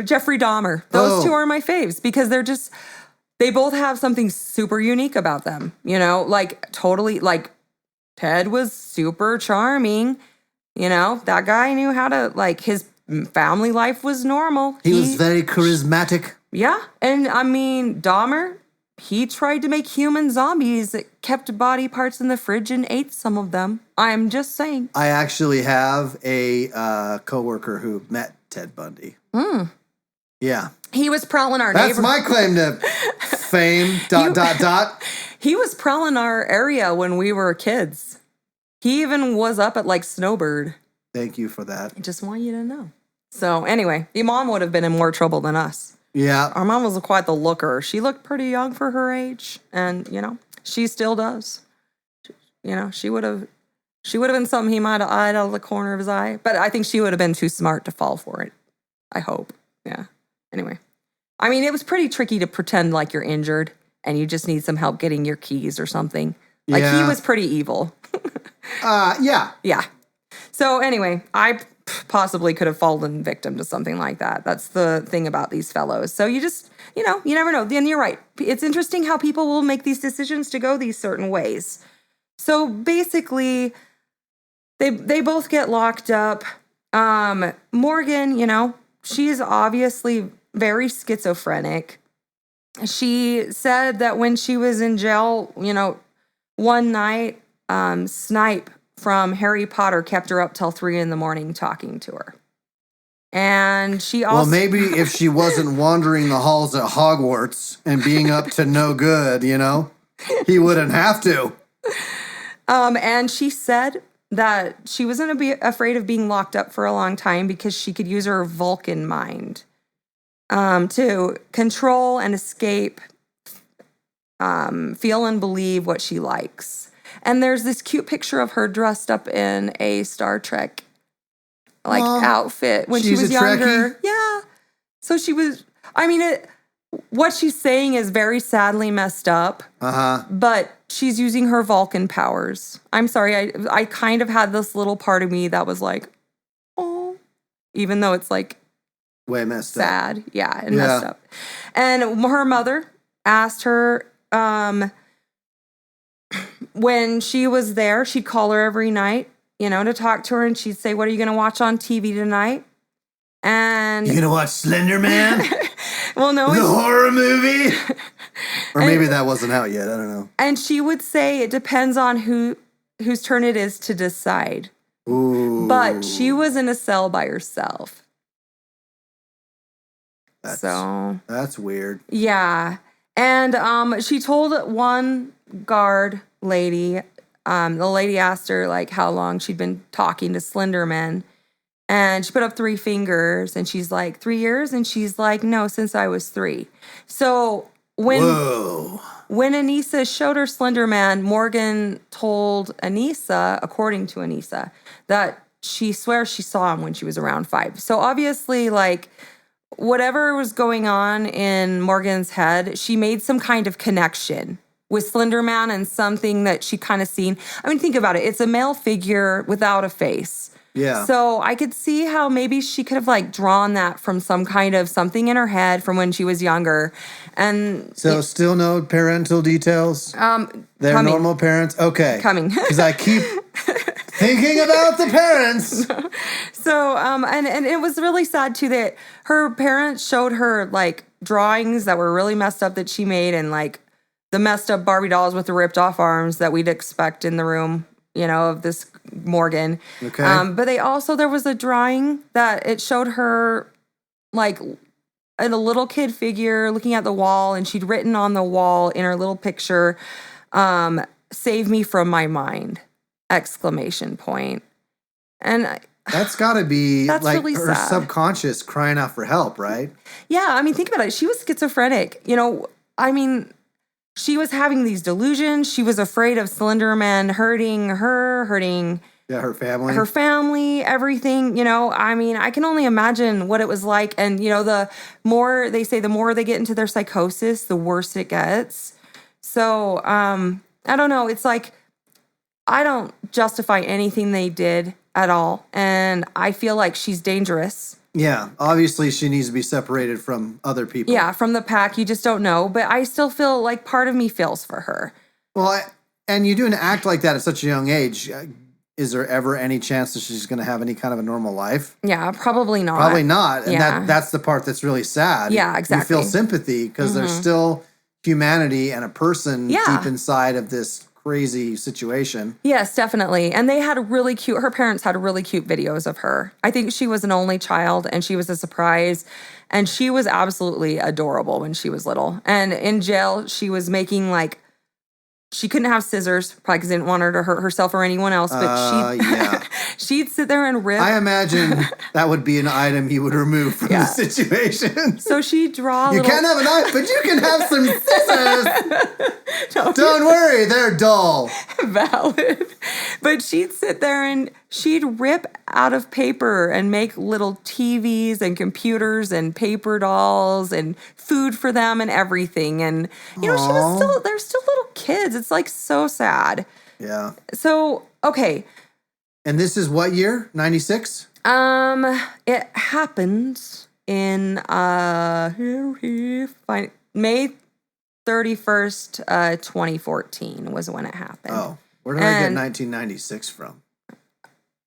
Jeffrey Dahmer. Those two are my faves because they both have something super unique about them. You know, like totally, like Ted was super charming. You know, that guy knew how to, like, his family life was normal. He was very charismatic. Yeah. And I mean, Dahmer, he tried to make human zombies that kept body parts in the fridge and ate some of them. I'm just saying. I actually have a coworker who met Ted Bundy. Yeah. He was prowling our That's my claim to fame, ... He was prowling our area when we were kids. He even was up at like Snowbird. Thank you for that. I just want you to know. So anyway, your mom would have been in more trouble than us. Yeah. Our mom was quite the looker. She looked pretty young for her age. And, you know, she still does. You know, she would have been something he might have eyed out of the corner of his eye. But I think she would have been too smart to fall for it. I hope. Yeah. Anyway. I mean, it was pretty tricky to pretend like you're injured and you just need some help getting your keys or something. Like, he was pretty evil. Yeah. Yeah. So anyway, I possibly could have fallen victim to something like that. That's the thing about these fellows. So you just, you know, you never know. And you're right. It's interesting how people will make these decisions to go these certain ways. So basically, they both get locked up. Morgan, you know, she's obviously very schizophrenic. She said that when she was in jail, you know, one night, Snipe from Harry Potter kept her up till 3 a.m. talking to her. And she also... Well, maybe if she wasn't wandering the halls at Hogwarts and being up to no good, you know, he wouldn't have to. And she said that she wasn't afraid of being locked up for a long time because she could use her Vulcan mind to control and escape, feel and believe what she likes. And there's this cute picture of her dressed up in a Star Trek outfit when she was younger. Trekkie? Yeah. So she was, I mean, what she's saying is very sadly messed up. But she's using her Vulcan powers. I'm sorry, I kind of had this little part of me that was like, oh, even though it's like way messed sad. up. Yeah, and messed up. And her mother asked her, when she was there, she'd call her every night, you know, to talk to her, and she'd say, what are you going to watch on TV tonight? And you going to watch Slender Man? Well, no. The horror movie? Or maybe that wasn't out yet. I don't know. And she would say it depends on whose turn it is to decide. Ooh. But she was in a cell by herself. That's weird. Yeah. And she told one guard lady, the lady asked her like how long she'd been talking to Slender Man. And she put up 3 fingers and she's like, 3 years? And she's like, no, since I was 3. So when Anissa showed her Slender Man, Morgan told Anissa, according to Anissa, that she swears she saw him when she was around 5. So obviously, like, whatever was going on in Morgan's head, she made some kind of connection with Slender Man and something that she kind of seen. I mean, think about it. It's a male figure without a face. Yeah. So I could see how maybe she could have like drawn that from some kind of something in her head from when she was younger. And so still no parental details? They're coming. normal parents? Okay. Coming. Because I keep thinking about the parents. So, and it was really sad too that her parents showed her like drawings that were really messed up that she made, and like the messed up Barbie dolls with the ripped off arms that we'd expect in the room, you know, of this Morgan. Okay. But there was a drawing that it showed her like a little kid figure looking at the wall, and she'd written on the wall in her little picture, "Save me from my mind!" exclamation point. And that's got to be that's like really her sad. subconscious crying out for help, right? Yeah, I mean, think about it. She was schizophrenic. You know, I mean, she was having these delusions. She was afraid of Slender Man hurting her, hurting her family, everything. You know, I mean, I can only imagine what it was like. And, you know, the more they get into their psychosis, the worse it gets. So, I don't know. It's like, I don't justify anything they did at all. And I feel like she's dangerous. Yeah, obviously she needs to be separated from other people. Yeah, from the pack. You just don't know. But I still feel like part of me feels for her. Well, and you do an act like that at such a young age. Is there ever any chance that she's going to have any kind of a normal life? Yeah, probably not. Probably not. And Yeah. that's the part that's really sad. Yeah, exactly. You feel sympathy because there's still humanity and a person deep inside of this crazy situation. Yes, definitely. And they had her parents had really cute videos of her. I think she was an only child and she was a surprise. And she was absolutely adorable when she was little. And in jail, she was making like, she couldn't have scissors, probably because they didn't want her to hurt herself or anyone else. But she'd sit there and rip. I imagine that would be an item you would remove from the situation. So she'd draw You can't have a knife, but you can have some scissors. Don't worry, they're dull. Valid. But she'd sit there and she'd rip out of paper and make little TVs and computers and paper dolls and food for them and everything. And, you know, they're still little kids. It's like so sad. Yeah. So, okay. And this is what year? 96? It happened in May 31st, 2014 was when it happened. Oh, where did I get 1996 from?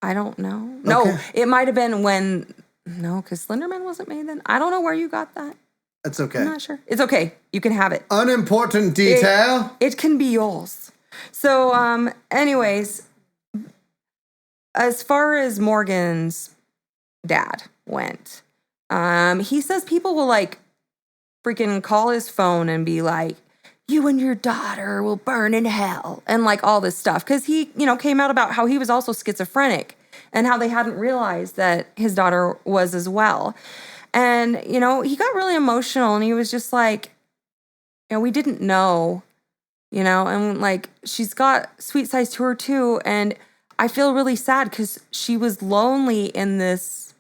I don't know. Okay. No, it might have been because Slenderman wasn't made then. I don't know where you got that. That's okay. I'm not sure. It's okay. You can have it. Unimportant detail. It can be yours. So, anyways, as far as Morgan's dad went, he says people will like freaking call his phone and be like, "You and your daughter will burn in hell," and like all this stuff. Because he, you know, came out about how he was also schizophrenic and how they hadn't realized that his daughter was as well. And, you know, he got really emotional and he was just like, you know, we didn't know, you know, and like she's got sweet sides to her too. And I feel really sad because she was lonely in this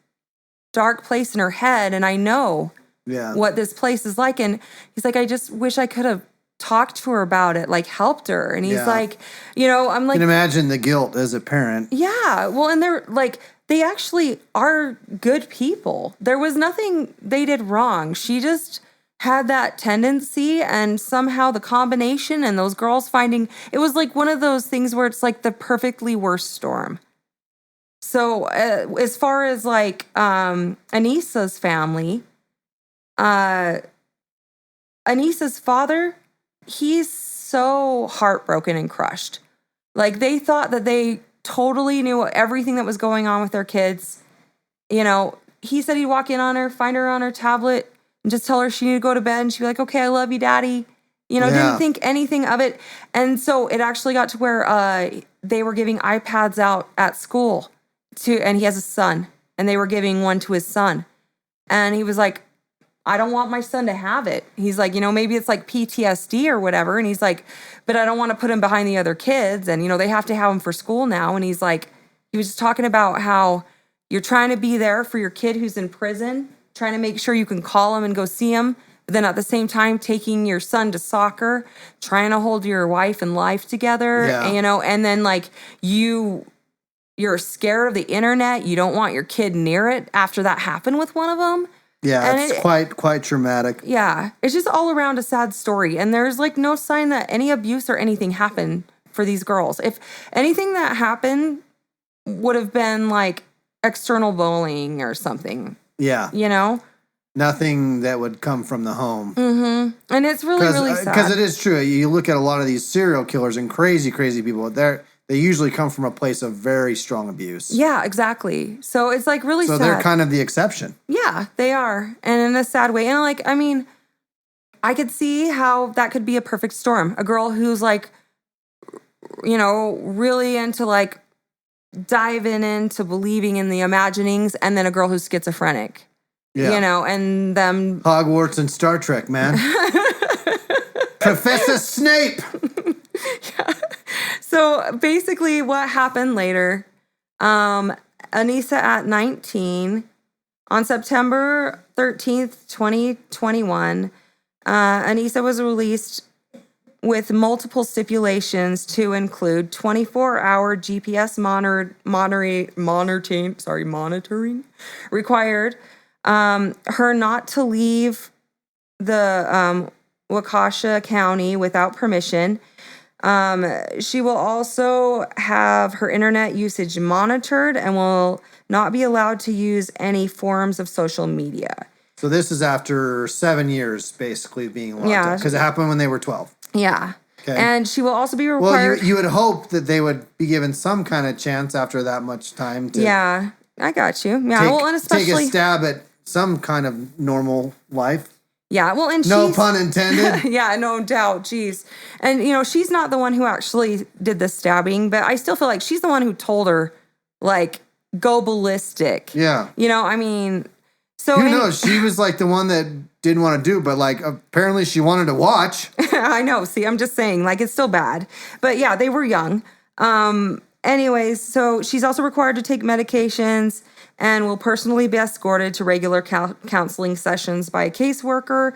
dark place in her head. And I know what this place is like. And he's like, I just wish I could have talked to her about it, like helped her. And he's like, you know, I'm like, you can imagine the guilt as a parent. Yeah. Well, and they're like, they actually are good people. There was nothing they did wrong. She just had that tendency, and somehow the combination and those girls finding, it was like one of those things where it's like the perfectly worst storm. So as far as like Anissa's family, Anissa's father, he's so heartbroken and crushed. Like they thought that they totally knew everything that was going on with their kids. You know, he said he'd walk in on her, find her on her tablet, and just tell her she needed to go to bed. And she'd be like, "Okay, I love you, Daddy." You know, didn't think anything of it. And so it actually got to where they were giving iPads out at school and he has a son, and they were giving one to his son. And he was like, I don't want my son to have it. He's like, you know, maybe it's like PTSD or whatever. And he's like, but I don't want to put him behind the other kids. And, you know, they have to have him for school now. And he He was just talking about how you're trying to be there for your kid who's in prison, trying to make sure you can call him and go see him, but then at the same time taking your son to soccer, trying to hold your wife and life together, Yeah. and, and then like you're scared of the internet. You don't want your kid near it after that happened with one of them. Yeah, And it's quite traumatic. Yeah, it's just all around a sad story. And there's like no sign that any abuse or anything happened for these girls. If anything that happened would have been like external bullying or something. Yeah. Nothing that would come from the home. Mm-hmm. And it's really sad. Because it is true. You look at a lot of these serial killers and crazy people. They usually come from a place of very strong abuse. Yeah, exactly. So it's like really sad. So they're kind of the exception. Yeah, they are. And in a sad way. And like, I mean, I could see how that could be a perfect storm. A girl who's like, really into like diving into believing in the imaginings, and then a girl who's schizophrenic. Yeah. And them. Hogwarts and Star Trek, man. Professor Snape! Yeah. So basically what happened later, Anissa at 19, on September 13th, 2021, Anissa was released with multiple stipulations to include 24-hour GPS monitoring required, her not to leave the Waukesha County without permission. She will also have her internet usage monitored and will not be allowed to use any forms of social media. So this is after 7 years, basically, being locked up. Because it happened when they were 12. Yeah. Okay. And she will also be required... Well, you would hope that they would be given some kind of chance after that much time to... Yeah, I got you. Yeah, and especially... Take a stab at some kind of normal life. Yeah, well, and no pun intended. Yeah, no doubt. Jeez. And, she's not the one who actually did the stabbing, but I still feel like she's the one who told her, like, go ballistic. Yeah. So... Who knows? She was, like, the one that didn't want to do, but, like, apparently she wanted to watch. I know. See, I'm just saying, like, it's still bad. But, yeah, they were young. Anyways, so she's also required to take medications and will personally be escorted to regular counseling sessions by a caseworker.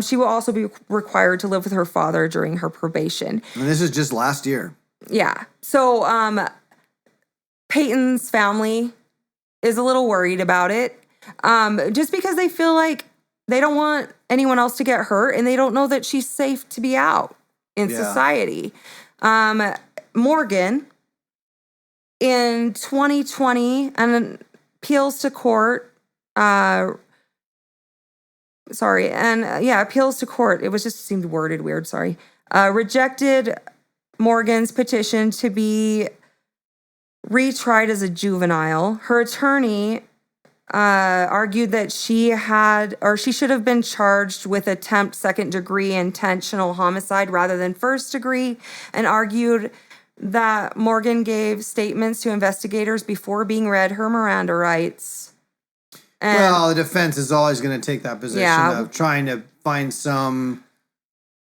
She will also be required to live with her father during her probation. And this is just last year. Yeah. So Peyton's family is a little worried about it, just because they feel like they don't want anyone else to get hurt, and they don't know that she's safe to be out in society. Morgan, in 2020, and appeals to court. Appeals to court. It was just seemed worded weird. Sorry. Rejected Morgan's petition to be retried as a juvenile. Her attorney argued that she should have been charged with attempt second-degree intentional homicide rather than first-degree, and argued that Morgan gave statements to investigators before being read her Miranda rights. Well, the defense is always going to take that position of trying to find some,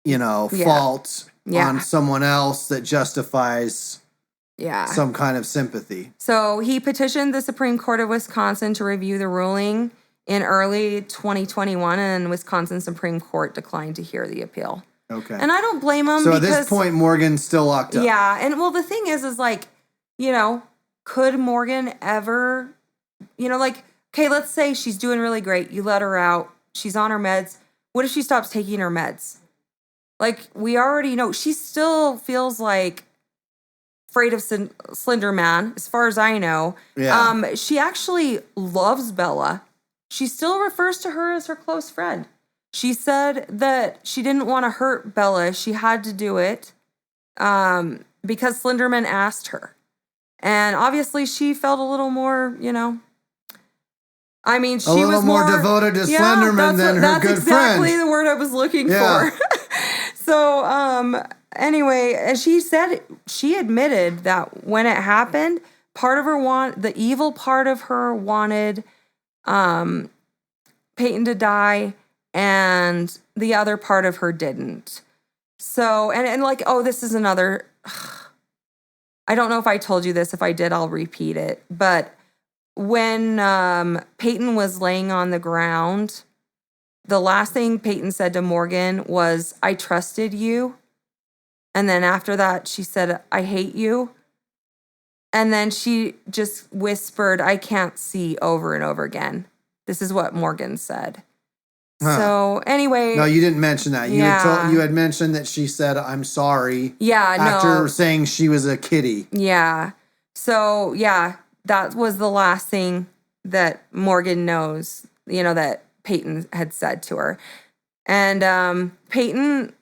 fault on someone else that justifies some kind of sympathy. So he petitioned the Supreme Court of Wisconsin to review the ruling in early 2021, and Wisconsin Supreme Court declined to hear the appeal. Okay. And I don't blame him. So at this point, Morgan's still locked up. Yeah. And the thing is like, could Morgan ever, okay, let's say she's doing really great. You let her out. She's on her meds. What if she stops taking her meds? Like, we already know she still feels like afraid of Slender Man, as far as I know. Yeah. She actually loves Bella. She still refers to her as her close friend. She said that she didn't want to hurt Bella. She had to do it because Slenderman asked her. And obviously she felt a little more, she was more devoted to Slenderman than her good friend. That's exactly the word I was looking for. So, anyway, and she said, she admitted that when it happened, the evil part of her wanted Peyton to die, and the other part of her didn't. So, and like, this is another, I don't know if I told you this. If I did, I'll repeat it. But when Peyton was laying on the ground, the last thing Peyton said to Morgan was, I trusted you. And then after that, she said, I hate you. And then she just whispered, I can't see, over and over again. This is what Morgan said. Huh. So anyway. No, you didn't mention that. Yeah. You had mentioned that she said, I'm sorry. Yeah, after saying she was a kitty. Yeah. So, yeah, that was the last thing that Morgan knows, that Peyton had said to her. And Peyton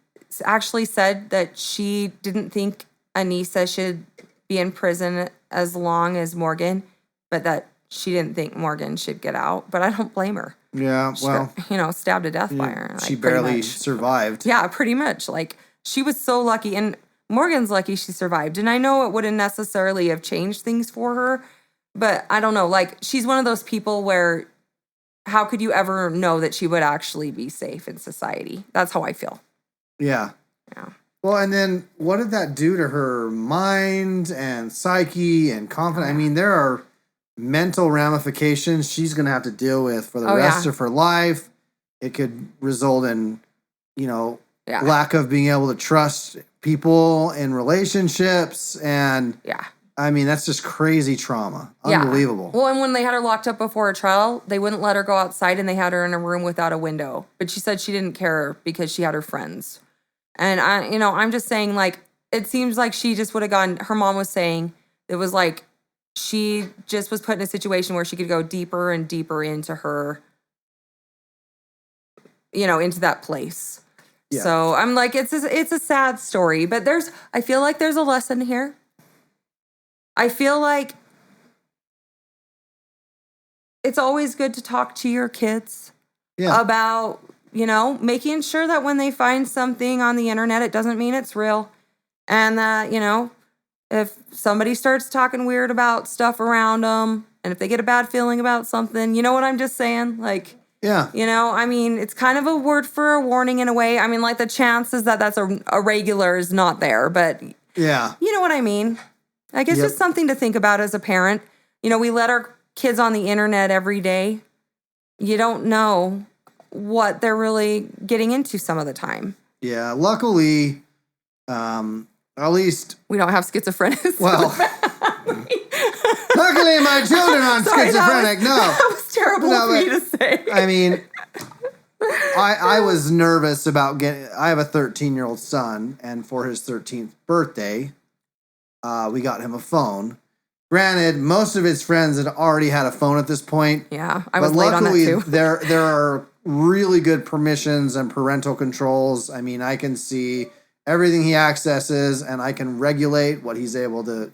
actually said that she didn't think Anissa should be in prison as long as Morgan, but that she didn't think Morgan should get out. But I don't blame her. Yeah, well. She got, stabbed to death by her. She barely survived. Yeah, pretty much. Like, she was so lucky. And Morgan's lucky she survived. And I know it wouldn't necessarily have changed things for her, but I don't know. Like, she's one of those people where how could you ever know that she would actually be safe in society? That's how I feel. Yeah. Yeah. Well, and then what did that do to her mind and psyche and confidence? I mean, there are mental ramifications she's going to have to deal with for the rest of her life. It could result in, lack of being able to trust people in relationships. And I mean, that's just crazy trauma. Unbelievable. Well, and when they had her locked up before a trial, they wouldn't let her go outside and they had her in a room without a window. But she said she didn't care because she had her friends. And I'm just saying, like, it seems like she just would have gone, her mom was saying, it was like, she just was put in a situation where she could go deeper and deeper into her, into that place. Yeah. So I'm like, it's a sad story, but I feel like there's a lesson here. I feel like it's always good to talk to your kids about, making sure that when they find something on the internet, it doesn't mean it's real. And that, if somebody starts talking weird about stuff around them, and if they get a bad feeling about something, you know what I'm just saying? Like, I mean, it's kind of a word for a warning in a way. I mean, like, the chances that that's a regular is not there, but you know what I mean? Like, it's just something to think about as a parent. We let our kids on the internet every day. You don't know what they're really getting into some of the time. Yeah, luckily, at least we don't have schizophrenics. Well, luckily my children aren't schizophrenic. That was terrible for me to say. I mean, I was nervous about I have a 13-year-old son, and for his 13th birthday, we got him a phone. Granted, most of his friends had already had a phone at this point. Yeah, I was late on that too. there are really good permissions and parental controls. I mean, I can see everything he accesses, and I can regulate what he's able to,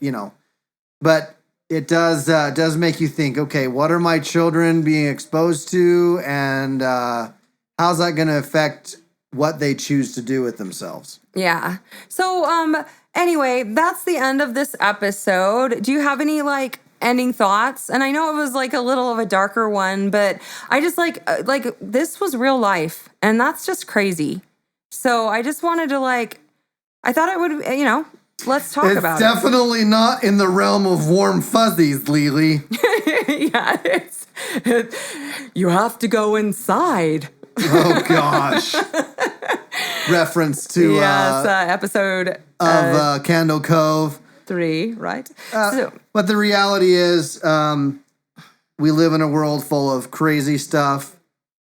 But it does make you think, okay, what are my children being exposed to, and how's that going to affect what they choose to do with themselves? Yeah. So, anyway, that's the end of this episode. Do you have any, ending thoughts? And I know it was, a little of a darker one, but I just, this was real life, and that's just crazy. So I just wanted to, I thought it would, let's talk about it. It's definitely not in the realm of warm fuzzies, Lele. Yeah, you have to go inside. Oh, gosh. Reference to episode of Candle Cove 3, right? But the reality is, we live in a world full of crazy stuff,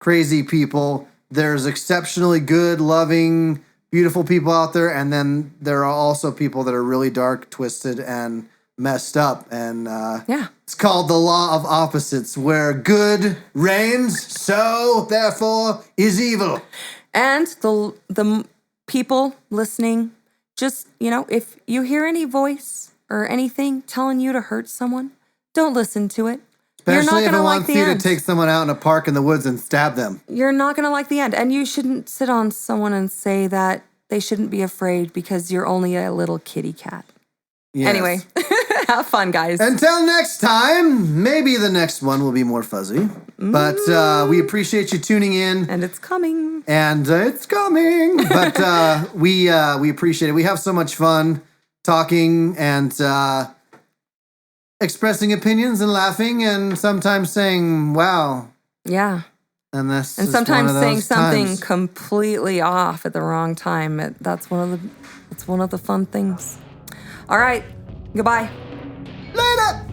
crazy people. There's exceptionally good, loving, beautiful people out there, and then there are also people that are really dark, twisted, and messed up. And it's called the law of opposites, where good reigns, so therefore is evil. And the people listening, just, if you hear any voice or anything telling you to hurt someone, don't listen to it. Especially if it wants you to take someone out in a park in the woods and stab them. You're not going to like the end. And you shouldn't sit on someone and say that they shouldn't be afraid because you're only a little kitty cat. Yes. Anyway, have fun, guys. Until next time, maybe the next one will be more fuzzy. But we appreciate you tuning in. And it's coming. But we appreciate it. We have so much fun talking and expressing opinions and laughing and sometimes saying, wow. Yeah. And this And is sometimes one of saying those something times. completely off at the wrong time. That's one of the fun things. All right. Goodbye. Later!